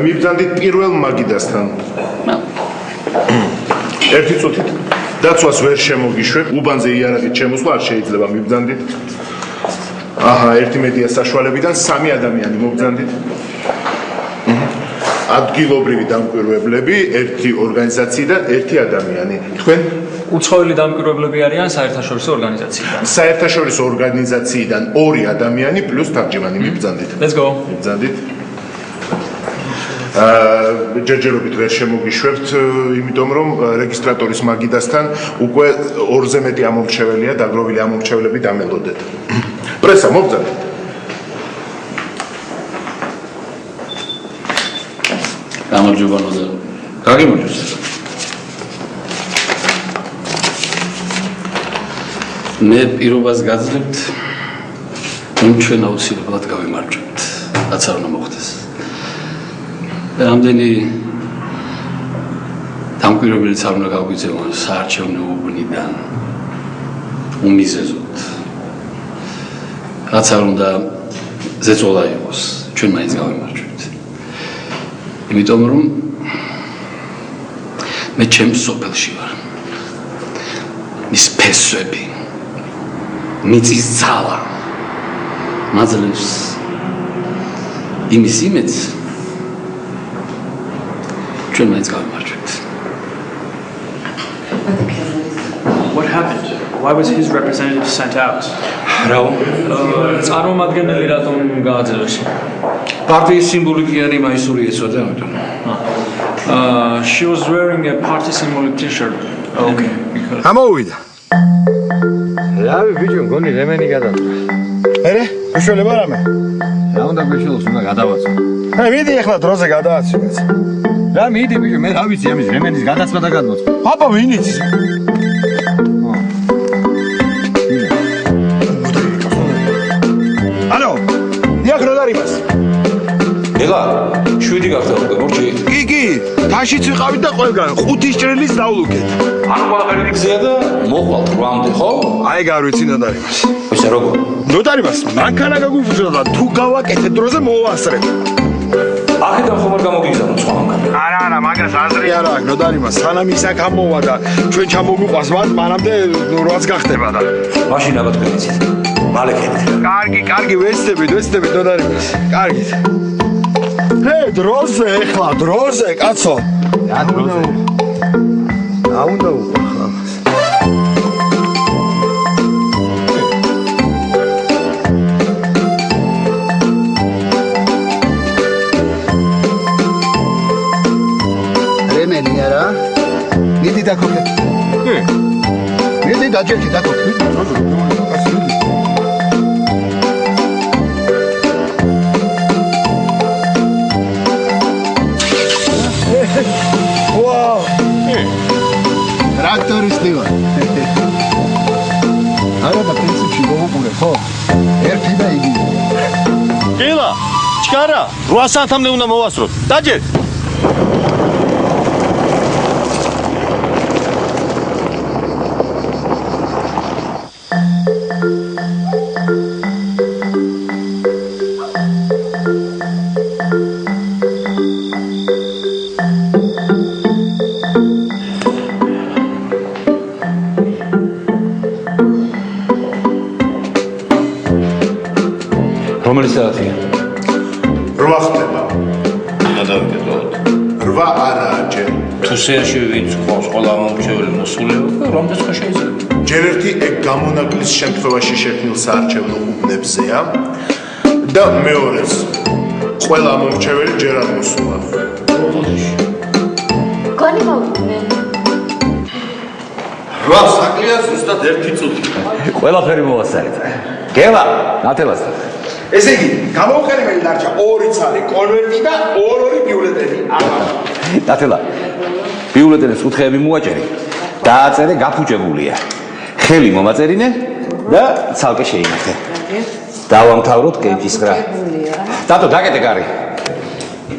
მიბრძანდით პირველ მაგიდასთან. ერთი წუთით. დაცვას ვერ შემოგიშვებ, უბანზე იარაღით შემოსვლა არ შეიძლება მიბრძანდით. აჰა, ერთი მედია საშუალებიდან 3 ადამიანი მობრძანდით. ადგილობრივი დამკვირვებლები, ერთი ორგანიზაციიდან 1 ადამიანი. თქვენ? უცხოელი დამკვირვებლები არიან საერთაშორისო ორგანიზაციიდან. საერთაშორისო ორგანიზაციიდან 2 ადამიანი პლუს თარჯიმანი მიბრძანდით. Let's go. მიბრძანდით. ჯერჯერობით ვერ შემოგიშვებთ, იმიტომ რომ რეგისტრატორის მაგიდასთან უკვე 2-ზე მეტი ამომრჩეველია, დაგროვილი ამომრჩევლები დამელოდეთ. პრესა მობრძანდით. გამარჯობა ნოდარ. გაგიმარჯოს. მე პირობას გაძლევთ, რომ ჩვენ აუცილებლად გავიმარჯვებთ. რაც არ უნდა მოხდეს. რამდენი დამკვირვებელიც არ უნდა გავგვიძევონ საარჩევნო უბნიდან უმიზეზოდ. რაც არ უნდა ზეწოლა იყოს, ჩვენ მაინც გავიმარჯვებთ. იმიტომ რომ მე ჩემს სოფელში ვარ. მის ფესვები, მიწის ძალა მაძლევს იმის იმედს, ჩვენ მაინც გავიმარჯვებთ. What happened? Why was his representative sent out? წარმომადგენელი რატომ გააძლევეს? პარტიის სიმბოლიკიანი მაისური ეცოდა, ამიტომ. She was wearing a party symbolic t-shirt. Okay. ამოვიდა. რავი ბიჭო, მგონი რემენი გადაწყდა. ერე, გუშველება რამე? რა უნდა გეშველოს, უნდა გადავაცო. მიდი ახლა დროზე გადააცი. რა მიდი ბიჭო, მე რა ვიცი ამის რემენის გადაცმა და გადმოცვა. აბა ვინ იცის? ალო, დიახ რა არის? ეხლა 7 გახდა უკვე, მორჩი. კი, თაშიც ვიყავით და ყველგან 5 ჭრილის დავლუქეთ. ანუ ყველაფერი გზია და მოყვალთ 8-მდე, ხო? აი გარვიცი ნოდარიმას. ესე როგორ? ნოდარიმას მანქანა გაგუხსნა და თუ გავაკეთე დროზე მოვასწრებ. ახედან ხომ არ გამოგიგზავნო სხვა მანქანა? არა, მაგას აზრი არ აქვს ნოდარიმას. სანამ ისაკ ამოვა და ჩვენ ჩამოგვიყვას მანამდე როაც გახდება და. მაშინ აბა თქვენიცით. მალე ხედით. კარგი, ვეცდებით ნოდარიმას. კარგით. დროზე ეხლა, დროზე, კაცო. რა დროზე? რა უნდა უყვა? რემენი არა? მიდი დაკოქე. მიდი დაჯერქი დაკოქე. ტრაქტორისტი ვარ. არა და პრინციპში გავუყურე, ხო? ერთი და იგივე. კილა, ჩქარა, 8 საათამდე უნდა მოვასწროთ. დაჯერ. რომელი საათია? 8 ხდება. გადავიდეთ. 8 არაა ჯერ. თუ სერში ვინც ყავს ყველა მომრჩეველი მოსულიყო, რამდენს ხო შეიძლება? ჯერ ერთი ეგ გამონაკლის შემთხვევაში შექმნილ საარჩევნო უბნებზეა და მეორეს ყველა მომრჩეველი ჯერ არ მოსულა. გონი მოვიდნენ. 8 საკლია ზუსტად 1 წუთი. ყველაფერი მოვასწარეთ. გელა, ნათელასთან. ესე იგი, გამოვყენებელი დარჩა 2 ცალი კონვერტი და 2 ბიულეტენი. ნათელა, ბიულეტენის კუთხეები მოაჭერი. დააწერე გაფუჭებულია. ხელი მომაწერინე და ცალკე შეინახე. დავამთავროთ კენჭისყრა. დათო, დაკეტე კარი.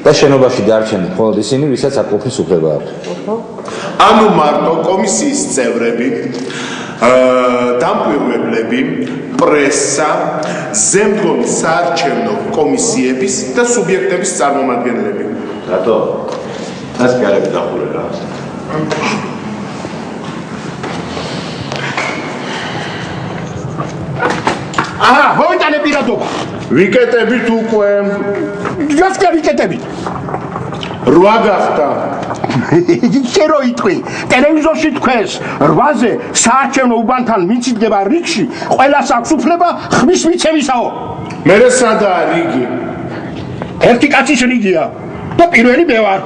და შენობაში დარჩენ მხოლოდ ისინი, ვისაც აკופის უფლება აქვს. ანუ მარტო კომისიის წევრები, დამკვირვებლები, პრესა, ზემდგომი საარჩევნო კომისიების და სუბიექტების წარმომადგენლები. რატო? ეს გარები დახურე რა. მოვიტანე პირადობა. ვიკეტებით უკვე. ჯოსკა ვიკეტებით. 8 გახდა. შერო იტყვი, ტელევიზორში თქვენს 8-ზე საარჩევნო უბანთან მიცილდება რიგში, ყველას აქვს უფლება ხმის მიცემისაო. მერე სადაა რიგი? ერთი კაცის რიგია და პირველი მე ვარ.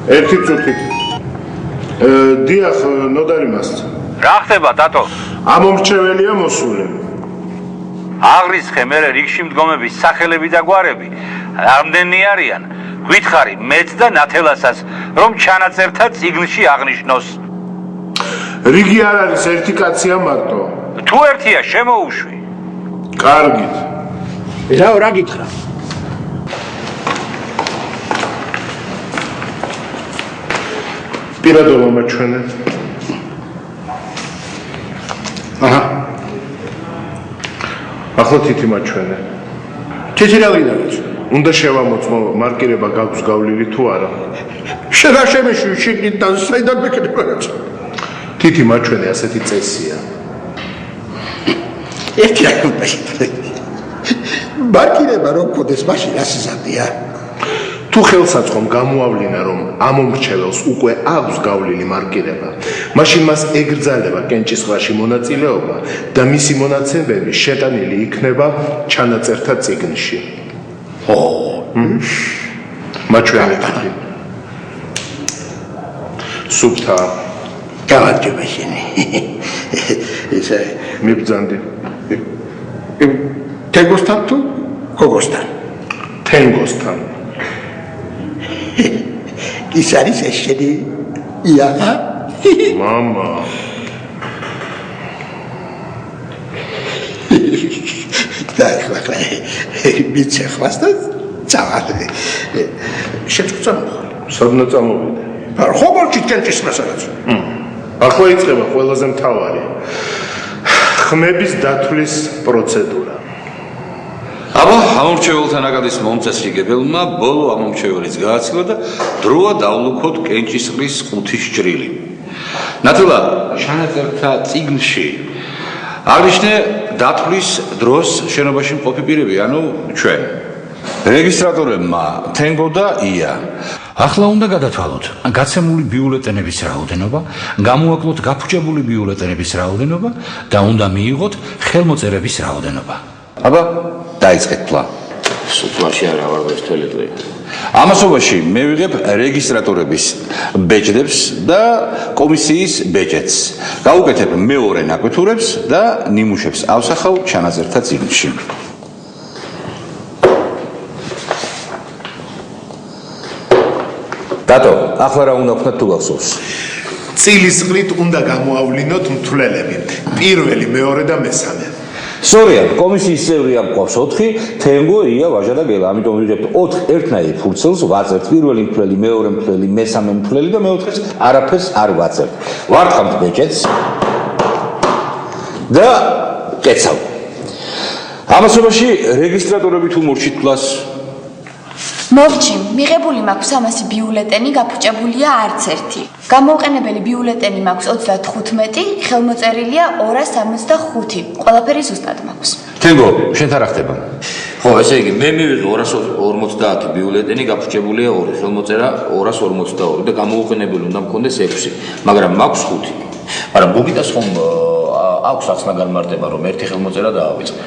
1 წუთი. დიახ, ნოდარიმას. რა ხდება, დათო? ამომრჩეველია მოსული. აღრიცხე მე რიგში მდგომების სახელები და გვარები რამდენი არიან? გითხარი მეც და ნათელასაც რომ ჩანაწერთა წიგნში აღნიშნოს. რიგი არ არის ერთი კაცია მარტო. თუ ერთია შემოუშვი. კარგით. რა გითხრა? პირადობა მაჩვენე. ახლა თითი მაჩვენე. თითი რა ვიდარეთ? უნდა შევამოწმო მარკირება გაქვს გავლილი თუ არა. შენ რა შემეშვი შიგნიდან საიდან მეკნება რაც? თითი მაჩვენე ასეთი წესია. ერთი არ უნდა მარკირება რომ გქონდეს მაშინ ასიზადია. თუ ხელსაწყომ გამოავლინა რომ ამომრჩეველს უკვე აქვს გავლილი მარკირება, მაშინ მას ეგრძალება კენჭისყრაში მონაწილეობა და მისი მონაცემები შეტანილი იქნება ჩანაწერთა წიგნში. მაჩვენე თითი. სუფთა. გავარჯობა შენი. ესე მიბრძანდი. თენგოსთან თუ გოგოსთან? თენგოსთან. ის არის ეს შენი იაყა? მამა. დაიხლა მიცე ხვასდა წავალი. შეწამო. სადნა წამოვიდე? ხო მორჩით კენჭის მასალაც. ახლა იწყება ყველაზე მთავარი. ხმების დათვლის პროცედურა. აბა, ამომრჩეველთან აკადის მომწესრიგებელმა ბოლო ამომრჩეველის გააცნო და დროა დაულუქოთ კენჭისყრის 5 სჯრილი. ნათელა, ჩანაწერთა წიგნში აღნიშნე დათვლის დროს შენობაში მყოფი პირები, ანუ ჩვენ. რეგისტრატორებმა თენგო და ია. ახლა უნდა გადათვალოთ გაცემული ბიულეტენების რაოდენობა, გამოაკლოთ გაფუჭებული ბიულეტენების რაოდენობა და უნდა მიიღოთ ხელმოწერების რაოდენობა. აბა, დაიწყეთ პლა. სუფლაში არა ვარ ვერთველები. ამასობაში მე ვიღებ რეგისტრატორების ბეჭდებს და კომისიის ბეჭედს. გავუკეთებ მეორე ნაკვეთურებს და ნიმუშებს ავსახავ ჩანაწერთა წიგნში. დატო, ახლა რა უნდა ვქნათ თუ გახსოვს? წილისყრით უნდა გამოავლინოთ მთლელები. პირველი, მეორე და მესამე. სწორია, კომისიის წევრია მყავს 4, თენგო, ია, ვაჟა და გელა. ამიტომ ვიძებთ 4 ერთნაირ ფურცელს, ვაწერთ პირველი მთლელი, მეორე მთლელი, მესამე მთლელი და მეოთხეს არაფერს არ ვაწერთ. ვარტყამთ ბეჭედს და კეცავ. ამასობაში რეგისტრატორები თუ მორჩით პლას მოვჭი, მიღებული მაქვს 300 ბიულეტენი, გაფუჭებულია არც ერთი. გამოუყენებელი ბიულეტენი მაქვს 35, ხელმოწერილია 265. ყველაფერი ზუსტად მაქვს. თენგო, შენ თან რა ხდება? ხო, ესე იგი, მე მივიღე 250 ბიულეტენი, გაფუჭებულია 2, ხელმოწერა 252 და გამოუყენებელი უნდა მქონდეს 6, მაგრამ მაქვს 5. მაგრამ ბუგიტას ხომ აქვს ახსნა განმარტება, რომ ერთი ხელმოწერა დაავიწყე.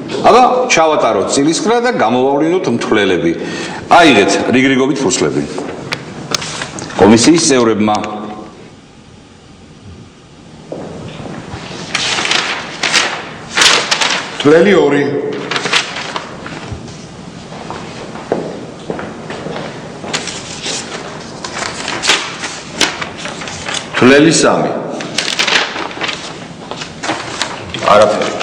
აბა, ჩავატაროთ წილისყრა და გამოვავლინოთ მთლელები. აიღეთ რიგრიგობით ფურცლები. კომისიის წევრებმა მთლელი 2. მთლელი 3. არაფერი.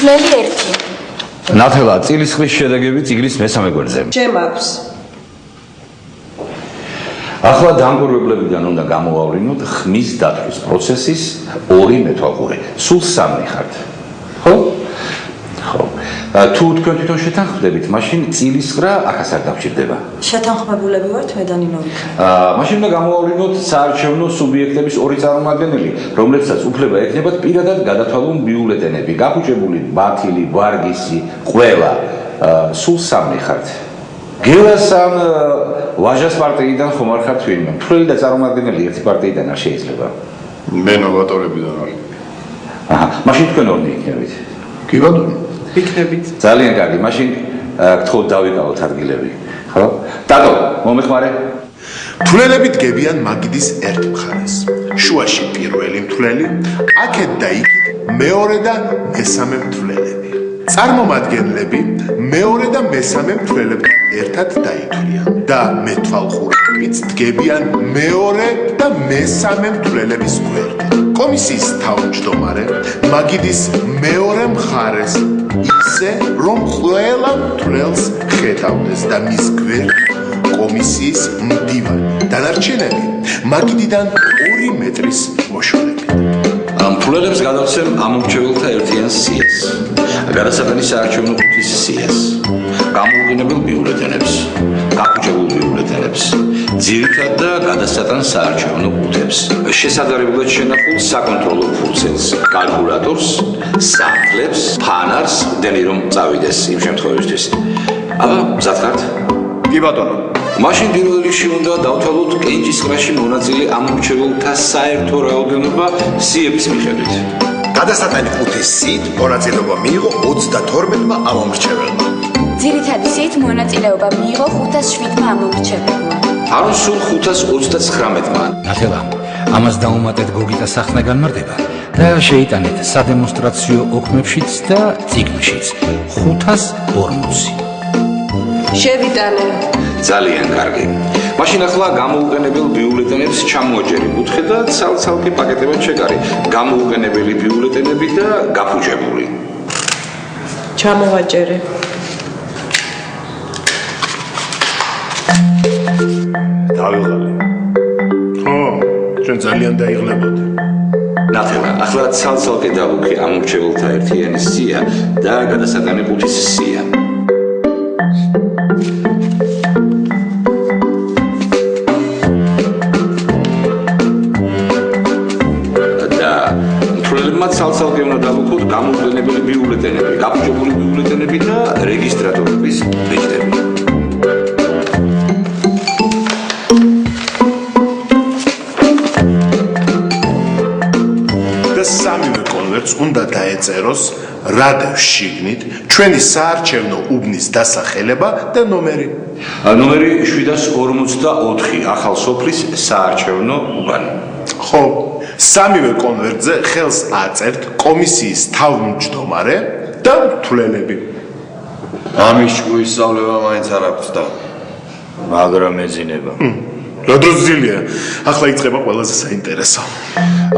მთლელი 1. ნათელა, წილისყრის შედეგები წიგნის მესამე გვერდზე. შემაქვს. ახლა დამკვირვებლებიდან უნდა გამოვავლინოთ ხმის დათვლის პროცესის 2 მეთვალყურე. სულ 3 ხართ. ხო? ხო. თუ თქვენ თვითონ შეთანხმდებით, მაშინ წილისყრა ახაც არ დაგჭირდება. შეთანხმებულები ვართ მე და ნინო. მაშინ უნდა გამოვავლინოთ საარჩევნო სუბიექტების 2 წარმომადგენელი, რომლებსაც უფლება ექნებათ პირადად გადათვალონ ბიულეტენები, გაფუჭებული ბათილი, ვარგისი, ყველა. სულ 3 ხართ. გელასან ვაჟას პარტიიდან ხომ არ ხართ ვინმე? მთლელი და წარმომადგენელი ერთი პარტიიდან არ შეიძლება. მე ნოვატორებიდან ვარ. აჰა, მაშინ თქვენ ორნი იქნებით. კი ბატონო. იქნებით. ძალიან კარგი, მაშინ გთხოვთ დავიკავოთ ადგილები. ხო? დადო, მომეხმარე. მთლელები დგებიან მაგიდის ერთ მხარეს. შუაში პირველი მთლელი, აქეთ და იქით მეორე და მესამე მთლელები. წარმომადგენლები მეორე და მესამე მთლელებთან ერთად დაითვლიან და მეთვალყურებიც დგებიან მეორე და მესამე მთლელების გვერდით. კომისიის თავმჯდომარე მაგიდის მეორე მხარეს ისე, რომ ყველა მთლელს ხედავდეს და მის გვერდით კომისიის მდივანი. დანარჩენები მაგიდიდან 2 მეტრის მოშორებით. მთლელებს გადავცემ ამომრჩეველთა ერთიან სიას, გადასატანის საარჩევნო ყუთის სიას, გამოუყენებელ ბიულეტენებს, გაფუჭებულ ბიულეტენებს, ძირითად და გადასატან საარჩევნო ყუთებს, შესაძლებლად შენახულ საკონტროლო ფურცელს, კალკულატორს, სახლებს, ფანარს, დენი რომ წავიდეს იმ შემთხვევისთვის. აბა, მზად ხართ? კი ბატონო. მაშინ პირველ რიგში უნდა დავთვალოთ კენჭისყრაში მონაწილე ამომრჩეველთა საერთო რაოდენობა სიების მიხედვით. გადასატანი ყუთის სიით მონაწილეობა მიიღო 32-მა ამომრჩეველმა. ძირითადი სიით მონაწილეობა მიიღო 507-მა ამომრჩეველმა. ანუ სულ 539-მა. ნათელა, ამას დაუმატეთ გოგიტა სახნა განმარტება და შეიტანეთ სადემონსტრაციო ოქმებშიც და წიგნშიც 540. შევიტანე. ძალიან კარგი. მაშინ ახლა გამოუყენებელ ბიულეტენებს ჩამოაჯერი კუთხე და ცალ-ცალკე პაკეტებად შეკარი. გამოუყენებელი ბიულეტენები და გაფუჭებული. ჩამოვაჯერე. დავიღალე. ხო, ჩვენ ძალიან დაიღლებოდი. ნათელა, ახლა ცალ-ცალკე დავუქე ამომრჩეველთა ერთიანი სია და გადასატანი ყუთის სია. ცალ-ცალკე უნდა დავუქოთ გამოუყენებელი ბიულეტენები, გაფუჭებული ბიულეტენები და რეგისტრატორების ბეჭდები. და სამივე კონვერტს უნდა დაეწეროს რადევს შიგნით ჩვენი საარჩევნო უბნის დასახელება და ნომერი. ნომერი 744 ახალ სოფლის საარჩევნო უბანი. ხო, სამივე კონვერტზე ხელს აწერთ კომისიის თავმჯდომარე და მთვლელები. ამის ჭკუის სწავლება მაინც არ აქვს და მაგრამ ეძინება. რა დროს ძილია? ახლა იწყება ყველაზე საინტერესო.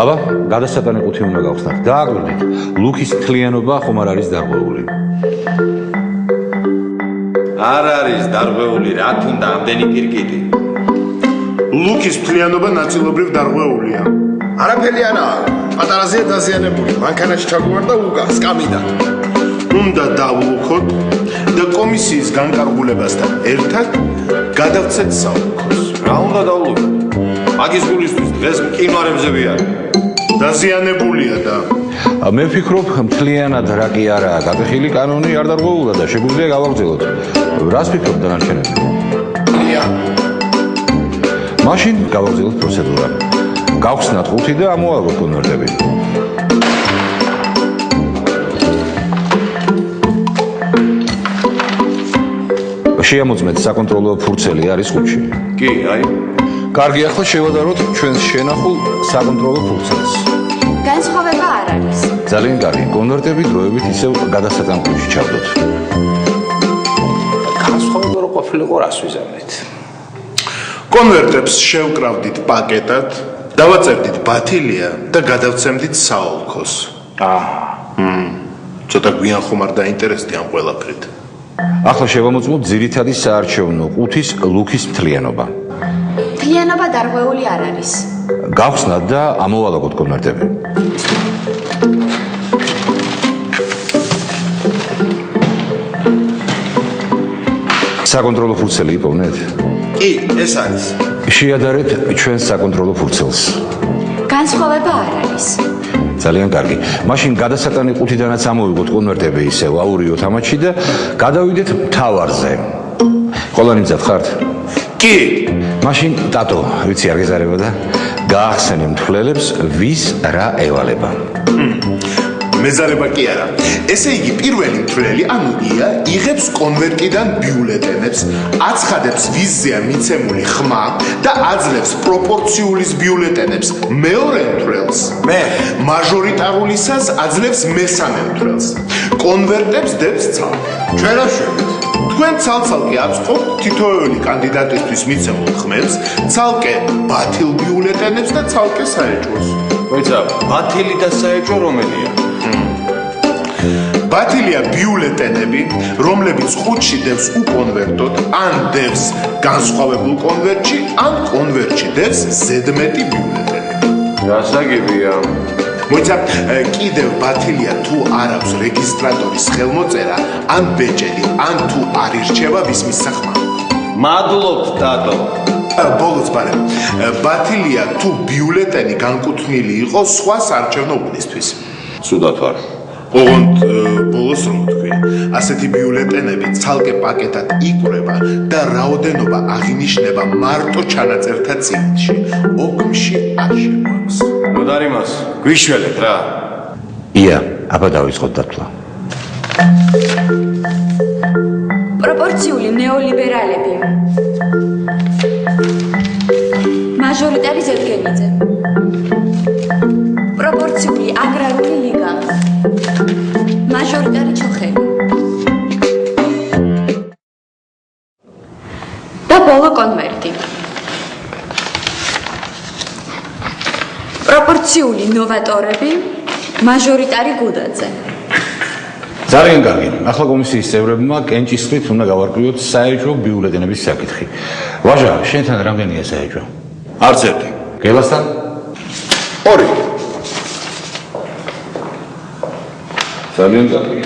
აბა, გადასატანი ყუთი უნდა გავხსნათ. დააგვირდით, ლუქის მთლიანობა ხომ არ არის დარღვეული? არ არის დარღვეული, რა თუნდა ამდენი კირკიტი. ლუქის მთლიანობა ნაწილობრივ დარღვეულია. არაფერი არაა, პატარაზეა დაზიანებული, მანქანაში ჩაგვარდა უგა, სკამიდა. უნდა დავუხოთ და კომისიის განკარგულებასთან ერთად გადავცეთ საოლქოს. რა უნდა დავუხოთ? მაგის გულისთვის დღეს მყინვარებზე არის. დაზიანებულია და მე ვფიქრობ, მთლიანად რა კი არაა გატეხილი კანონი არ დარღვეულა და შეგვიძლია გავაგრძელოთ. რას ფიქრობ დანარჩენები? მაშინ გავაგრძელოთ პროცედურა. გავხსნათ ყუთი და ამოვალოთ კონვერტები. შეამოწმეთ საკონტროლო ფურცელი არის ყუთში. კი, აი. კარგი, ახლა შევადაროთ ჩვენს შენახულ საკონტროლო ფურცელს. განსხვავება არ არის. ძალიან კარგი, კონვერტები დროებით ისევ გადასატან ყუთში ჩავდოთ. განსხვავება რო ყოფილიყო რას ვიზამნით? კონვერტებს შევკრავდით პაკეტად, დავაწერდით ბათილია და გადავცემდით საოლქოს. ცოტა გვიან ხომ არ დაინტერესდი ამ ყველაფრით. ახლა შევამოწმოთ ძირითადი საარჩევნო ყუთის ლუქის მთლიანობა. მთლიანობა დარღვეული არ არის. გავხსნათ და ამოვალაგოთ კონვერტები. საკონტროლო ფურცელი იპოვნეთ? კი, ეს არის. შეადარეთ ჩვენს საკონტროლო ფურცელს. განსხვავება არ არის. ძალიან კარგი. მაშინ გადასატანი ყუთიდანაც ამოვიღოთ კონვერტები ისევ აურიოთ ამათში და გადავიდეთ მთავარზე. ყველანი მზად ხართ? კი. მაშინ ტატო, ვიცი არ გეზარებოდა? გაახსენე მთლელებს ვის რა ევალება. მეზარება კი არა. ესე იგი პირველი მთლელი, ანუ ია, იღებს კონვერტიდან ბიულეტენებს, აცხადებს ვიზზეა მიცემული ხმა და აძლევს პროპორციულის ბიულეტენებს მეორე მთლელს. მე მაჟორიტარულისას აძლევს მესამე მთლელს. კონვერტებს დებს ცალ. ჩვენ რა შევით? თქვენ ცალ-ცალკე აწყობთ თითოეული კანდიდატისთვის მიცემულ ხმებს, ცალკე ბათილ ბიულეტენებს და ცალკე საეჭვოს. მოიცა, ბათილი და საეჭვო რომელია? ბათილია ბიულეტენები, რომლებიც ყუთში დევს უკონვერტოდ, ან დევს განსხვავებულ კონვერტში, ან კონვერტში დევს ზედმეტი ბიულეტენები. გასაგებია. მოიცა კიდევ ბათილია თუ არ აქვს რეგისტრატორის ხელმოწერა, ან ბეჭედი, ან თუ არ ირჩევა ვის მისახმა. მადლობთ დადო. ბოლოს ბარემ, ბათილია თუ ბიულეტენი განკუთვნილი იყო სხვა საარჩევნო უბნისთვის. ცუდად ვარ. ოღონდ ბოლოს რომ თქვია, ასეთი ბიულეტენები ცალკე პაკეტად იკვრება და რაოდენობა აღინიშნება მარტო ჩანაწერთა წიგნში. ოქმში არ შემოაქვს. ნოდარი მას გვიშველეთ რა. ია, აბა დავიწყოთ დათვლა. პროპორციული ნეოლიბერალები. მაჟორიტარი ზედგენიძე. პროპორციული აგრარული ლიგა. მაჟორიტარი ჩოხელი. და ბოლო კონვერტი. პროპორციული ნოვატორები. მაჟორიტარი გუდაძე. ძალიან კარგი. ახლა კომისიის წევრებმა კენჭისყრით უნდა გავარკვიოთ საეჭვო ბიულეტენების საკითხი. ვაჟა, შენთან რამდენია საეჭვო? არც ერთი. გელასთან? 2. ძალიან კარგი.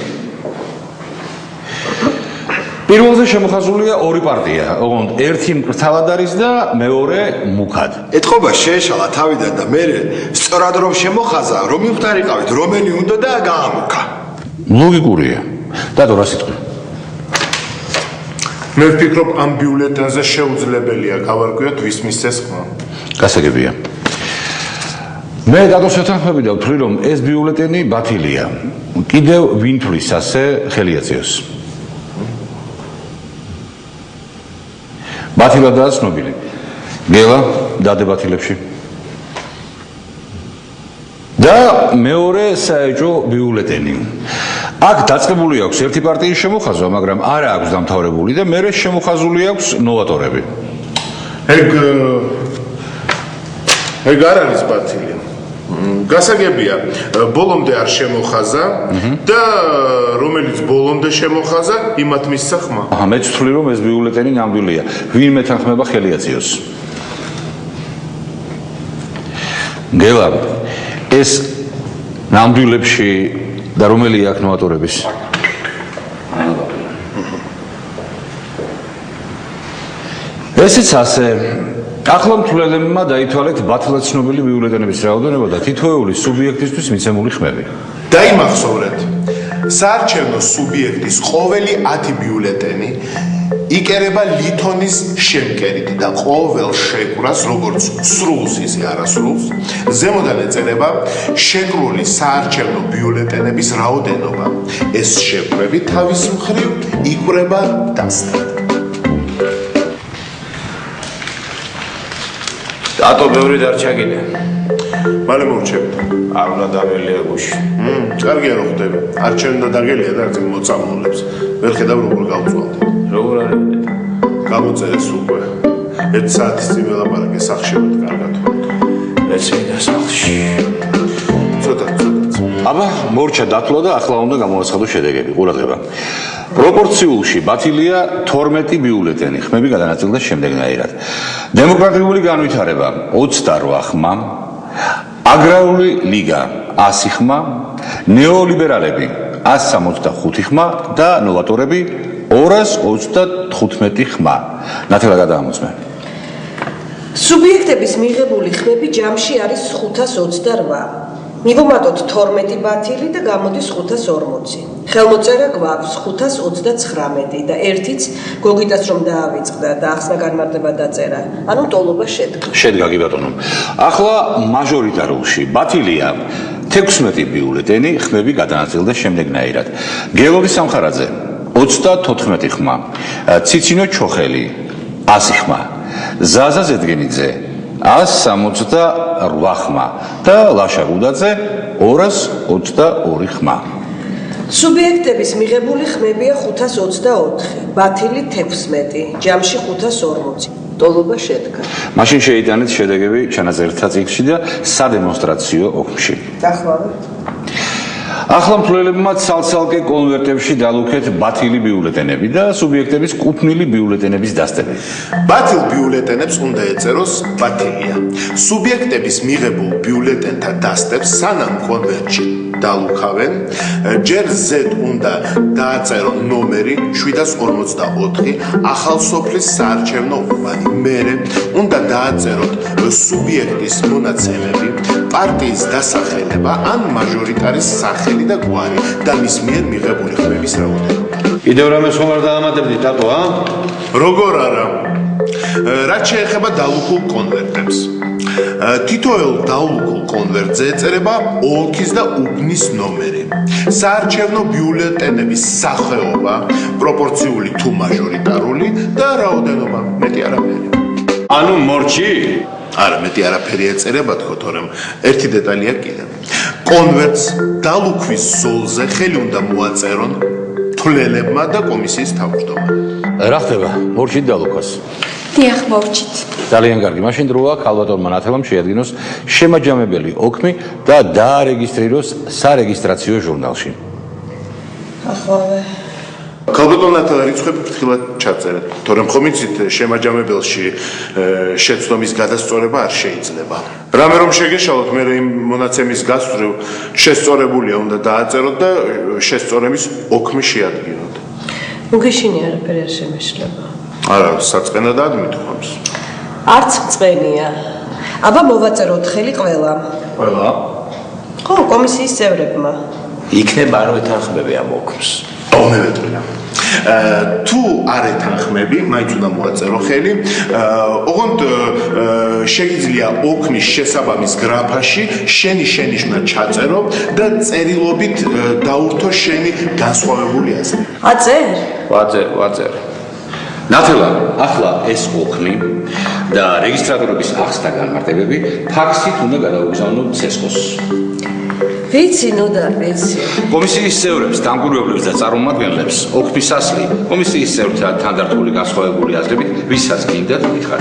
პირველზე შემოხაზულია 2 პარტია, ოღონდ ერთი მკრთალად არის და მეორე მუქად. ეთყობა შეეშალა თავიდან და მე სწორად რომ შემოხაზა, რომ მივხვდარიყავით, რომელი უნდა და გაამუქა. ლოგიკურია. დადო რა სიტყვი? მე ვფიქრობ ამ ბიულეტენზე შეუძლებელია გავარკვიოთ ვის მისცეს ხმა. გასაგებია. მე დადოს შეთანხმები და ვთვლი რომ ეს ბიულეტენი ბათილია. კიდევ ვინ თვლის ასე ხელიაწიოს. ბათილა და ცნობილი. გელა დადებათილებში. და მეორე საეჭვო ბიულეტენი. აქ დაწყებული აქვს ერთი პარტიის შემოხაზვა, მაგრამ არ აქვს დამთავრებული და მერე შემოხაზული აქვს ნოვატორები. ეგ არ არის ბათილი. გასაგებია, ბოლომდე არ შემოხაზა და რომელიც ბოლომდე შემოხაზა, იმათ მისცა ხმა. აჰა, მეც ვთვლი რომ ეს ბიულეტენი ნამდვილია. ვინ მეთანხმება ხელიაწიოს? გელა, ეს ნამდვილებში და რომელი აქ ნოვატორების? ესეც ასე. ახლა მთვლელებმა დაითვალეთ ბათილად ცნობილი ბიულეტენების რაოდენობა და თითოეული სუბიექტისთვის მიცემული ხმები. დაიმახსოვრეთ. საარჩევნო სუბიექტის ყოველი 10 ბიულეტენი იკერება ლითონის შემკერით და ყოველ შეკვრას, როგორც სრულს ისე არასრულს, ზემოდან ეწერება შეკრული საარჩევნო ბიულეტენების რაოდენობა. ეს შეკვრები თავის მხრივ იკვრება დასტად. დატო ბევრი დარჩა კიდე. მალე მოვჩები. არ უნდა დაგელია გუში. კარგია რომ ხვდები. არჩევნდა დაგელია და ერთი მოწამულებს. ვერ ხედავ როგორ გავწვალდით. როგორ არის? გამოწერეს უკვე. 1 საათის წინ ველაპარაკე სახშებად კარგად. ეცედა სახში. ცოტა. აბა, მორჩა დათვლა და ახლა უნდა გამოვაცხადოს შედეგები. ყურადღება. პროპორციულში ბათილია 12 ბიულეტენი, ხმები გადანაწილდა შემდეგნაირად. დემოკრატიული განვითარება 28 ხმა, აგრარული ლიგა 100 ხმა, ნეოლიბერალები 165 ხმა და ნოვატორები 235 ხმა. ნათელა გადაამოწმე. სუბიექტების მიღებული ხმები ჯამში არის 528. მივუმატოთ 12 ბათილი და გამოდის 540. ხელმოწერა გვაქვს 529 და ერთიც გოგიტას რომ დაავიწყდა და ახსნა განმარტება დაწერა. ანუ ტოლობა შედგა. შედგა კი ბატონო. ახლა მაჟორიტარულში ბათილია 16 ბიულეტენი, ხმები გადანაწილდა შემდეგნაირად. გელორი სამხარაძე 34 ხმა, ციცინო ჩოხელი 100 ხმა, ზაზა ზედგენიძე 168 ხმა და ლაშა გუდაძე 222 ხმა. სუბიექტების მიღებული ხმებია 524, ბათილი 16, ჯამში 540. ტოლობა შედგა. მაშინ შეიტანეთ შედეგები ჩანაწერთა წიგნში და სადემონსტრაციო ოქმში. დახმაროთ. ახლა მცველებმა ცალ-ცალკე კონვერტებში დალუქეთ ბათილი ბიულეტენები და სუბიექტების კუთვნილი ბიულეტენების დასტები. ბათილ ბიულეტენებს უნდა ეწეროს ბათილია. სუბიექტების მიღებულ ბიულეტენთა დასტებს სანამ კონვერტში დალუქავენ, ჯერ Z უნდა დააწერონ ნომერი 744 ახალსოფლის საარჩევნო უბანი. მერე უნდა დააწეროთ სუბიექტის მონაცემები, პარტიის დასახელება ან მაჟორიტარის სახელი და გვარი და მის მიერ მიღებული ხმების რაოდენობა. კიდევ რამე ხომ არ დაამატებდი ტატო, როგორ არა? რაც შეეხება დალუქულ კონვერტებს. თითოეულ დალუქულ კონვერტზე ეწერება ოლქის და უბნის ნომერი. საარჩევნო ბიულეტენების სახეობა, პროპორციული თუ მაჟორიტარული და რაოდენობა, მეტი არაფერი. ანუ მორჩი? არა, მეტი არაფერი ეწერება თქო, თორემ ერთი დეტალია კიდე. კონვერტს დალუქვის ზოლზე ხელი უნდა მოაწერონ თვლელებმა და კომისიის თავმჯდომარემ. რა ხდება? მორჩით დალუქოს. დიახ, მორჩით. ძალიან კარგი. მაშინ დროა ქალბატონმა ნათელამ შეადგინოს შემაჯამებელი ოქმი და დაარეგისტრიროს სარეგისტრაციო ჟურნალში. ახლა ქალბატონ ნათელა რიცხვები ფრთხილად ჩაწერეთ. თორემ ხომ იცით შემაჯამებელში შეცდომის გადასწორება არ შეიძლება. რამე რომ შეგეშალოთ, მე იმ მონაცემის გასწრევ შესწორებულია უნდა დააწეროთ და შესწორების ოქმი შეადგინოთ. უგეშინი არაფერი არ შემეშლება. არა, საწყენა დაადმით ხომს. არც წვენია. აბა მოვაწეროთ ხელი ყველამ. ყველა? ხო, კომისიის წევრებმა. იქნება არ ვეთანხმები ამ ოქმს. მევეტყვია. თუ არ ეთანხმები, მაინც უნდა მოაწერო ხელი. ოღონდ შეიძლება ოქმის შესაბამის გრაფაში შენი შენიშვნა ჩაწერო და წერილობით დაურთო შენი განსხვავებული აზრი. აწერ? ვაწერ. ნათელა, ახლა ეს ოქმი და რეგისტრატორების ახსნა განმარტებები ფაქსით უნდა გადაუგზავნო ცესკოს. ვიცი, ნოდა, ვიცი. კომისიის წევრებს, დამკვირვებლებს და წარმომადგენლებს ოქმის ასლი კომისიის წევრთა თანდართული განსხვავებული აზრებით ვისაც გინდათ მითხარ.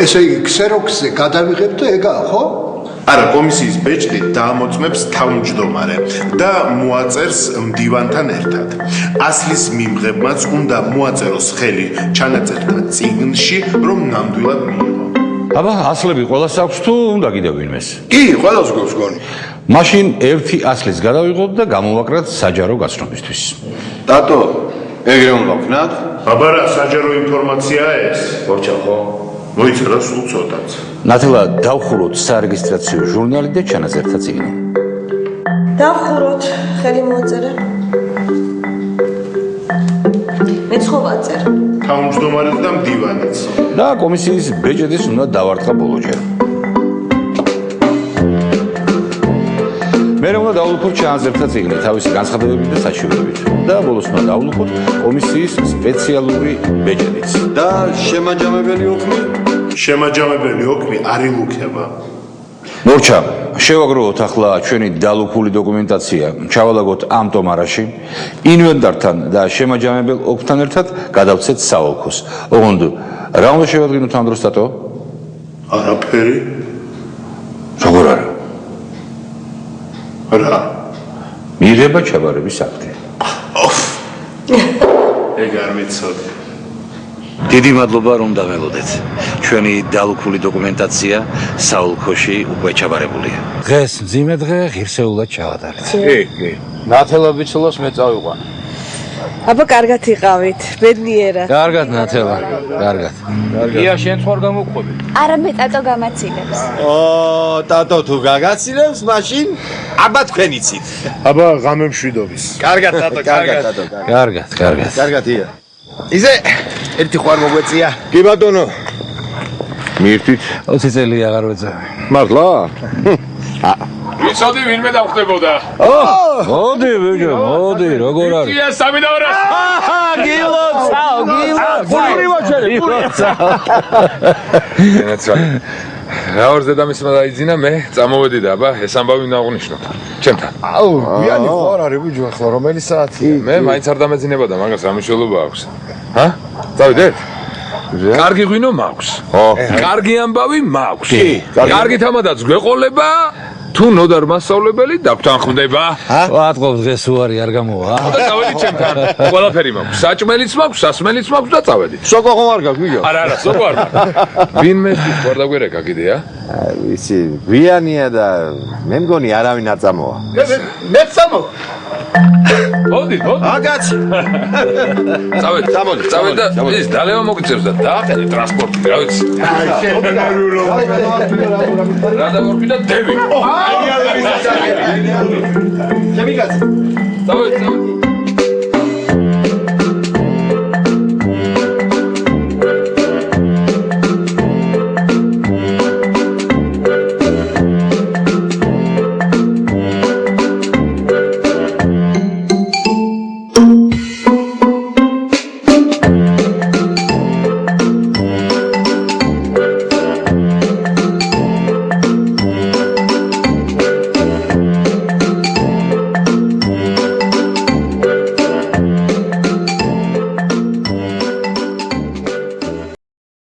ესე იგი, ქსეროქსზე გადავიღებ და ეგაა, ხო? არა, კომისიის ბეჭდი დაამოწმებს თავმჯდომარე და მოაწერს მდივანთან ერთად. ასლის მიმღებმაც უნდა მოაწეროს ხელი ჩანაწერთა წიგნში, რომ ნამდვილად მიიღო. აბა, ასლები ყველას აქვს თუ უნდა კიდევ ვინმეს? კი, ყველას გვაქვს გონი. მაშინ ერთი ასლის გადავიღოთ და გამოვაკრათ საჯარო გაცნობისთვის. ტატო, ეგრე უნდა ვქნათ? აბა რა, საჯარო ინფორმაციაა ეს? ხორჩა ხო? მოიწერა სულ ცოტაც. ნათელა, დავხუროთ სარეგისტრაციო ჟურნალი და ჩანაწერთა წიგნი. დავხუროთ, ხელი მოაწერე. მეც ხო ვაწერ. თავმჯდომარეს და მდივანიც. და კომისიის ბეჭედის უნდა დავარტყა ბოლოჯერ. მე უნდა დავлуქოთ ჩანაწერთა წიგნი თავისი განცხადებებით და საჩივრებით და ბოლოს უნდა დავлуქოთ კომისიის სპეციალური ბეჭედიც. და შემაჯამებელი ოქმი? შემაჯამებელი ოქმი არ ილუქება. მორჩა, შევაგროვოთ ახლა ჩვენი დალუქული დოკუმენტაცია, ჩავალაგოთ ამ ტომარაში, ინვენტართან და შემაჯამებელ ოქმთან ერთად გადავცეთ საოლქოს. ოღონდ რა უნდა შევადგინოთ ამ დროს ტატო? არაფერი. როგორ არა? რა? მიღება ჩაბარების აქტი. ეგ არ ვიცოდი. დიდი მადლობა რომ დაველოდეთ. ჩვენი დალუქული დოკუმენტაცია საოლქოში უკვე ჩაბარებულია. დღეს მძიმე დღე ღირსეულად ჩავატარეთ. კი. ნათელა ბიცლოს მე წავიყვან. აბა კარგად იყავით, ბედნიერად. კარგად ნათელა, კარგად. ია შენ ხوار გამოგყვები? არა, მე ტატო გამაცილებს. ტატო თუ გაგაცილებს, მაშინ აბა თქვენ იცით. აბა ღამე მშვიდობის. კარგად ტატო, კარგად. კარგად. კარგად ია. იზე, ერთი ხوار მოგვეწია. კი ბატონო. მიირთვით 20 წელი აღარ ვეძავი. მართლა? ვიცოდი ვინმე დავხდებოდა. მოდი ბიჭო, მოდი, როგორ არის? ია 3:00. გილოცავ. ფული ვაჩერე. რაორ ზედამისმა დაიძინა მე წამოვედი და აბა ეს ამბავი უნდა აღვნიშნოთ. ჩემთან. აუ, ვიანი ხარ არის ბიჭო, ახლა რომელი საათია? მე მაინც არ დამეძინებოდა, მაგას რა მნიშვნელობა აქვს? ჰა? წავიდეთ? კარგი ღვინო მაქვს. კარგი ამბავი მაქვს. კარგი თამადაც გვეყოლება. თუ ნოდარ მასწავლებელი დაგთანხმდება? ვატყობ დღეს უარი არ გამოვა. და წავედი ჩემთან. ყველაფერი მაქვს. საჭმელიც მაქვს, სასმელიც მაქვს და წავედი. სოკო ხომ არ გაქვს, ვიგო? არა, სოკო არ მაქვს. ვინმე სპორტაგვერეკა კიდეა? ვიცი, გვიანია და მე მგონი არავინ არ წამოვა. მე წამო. მოდი. აგაც. წავედი და ის დალევა მოგიწევს და დააყენე ტრანსპორტი, რა ვიცი. რა დავორბი და დევი. ჩემი კაცი. წავედი.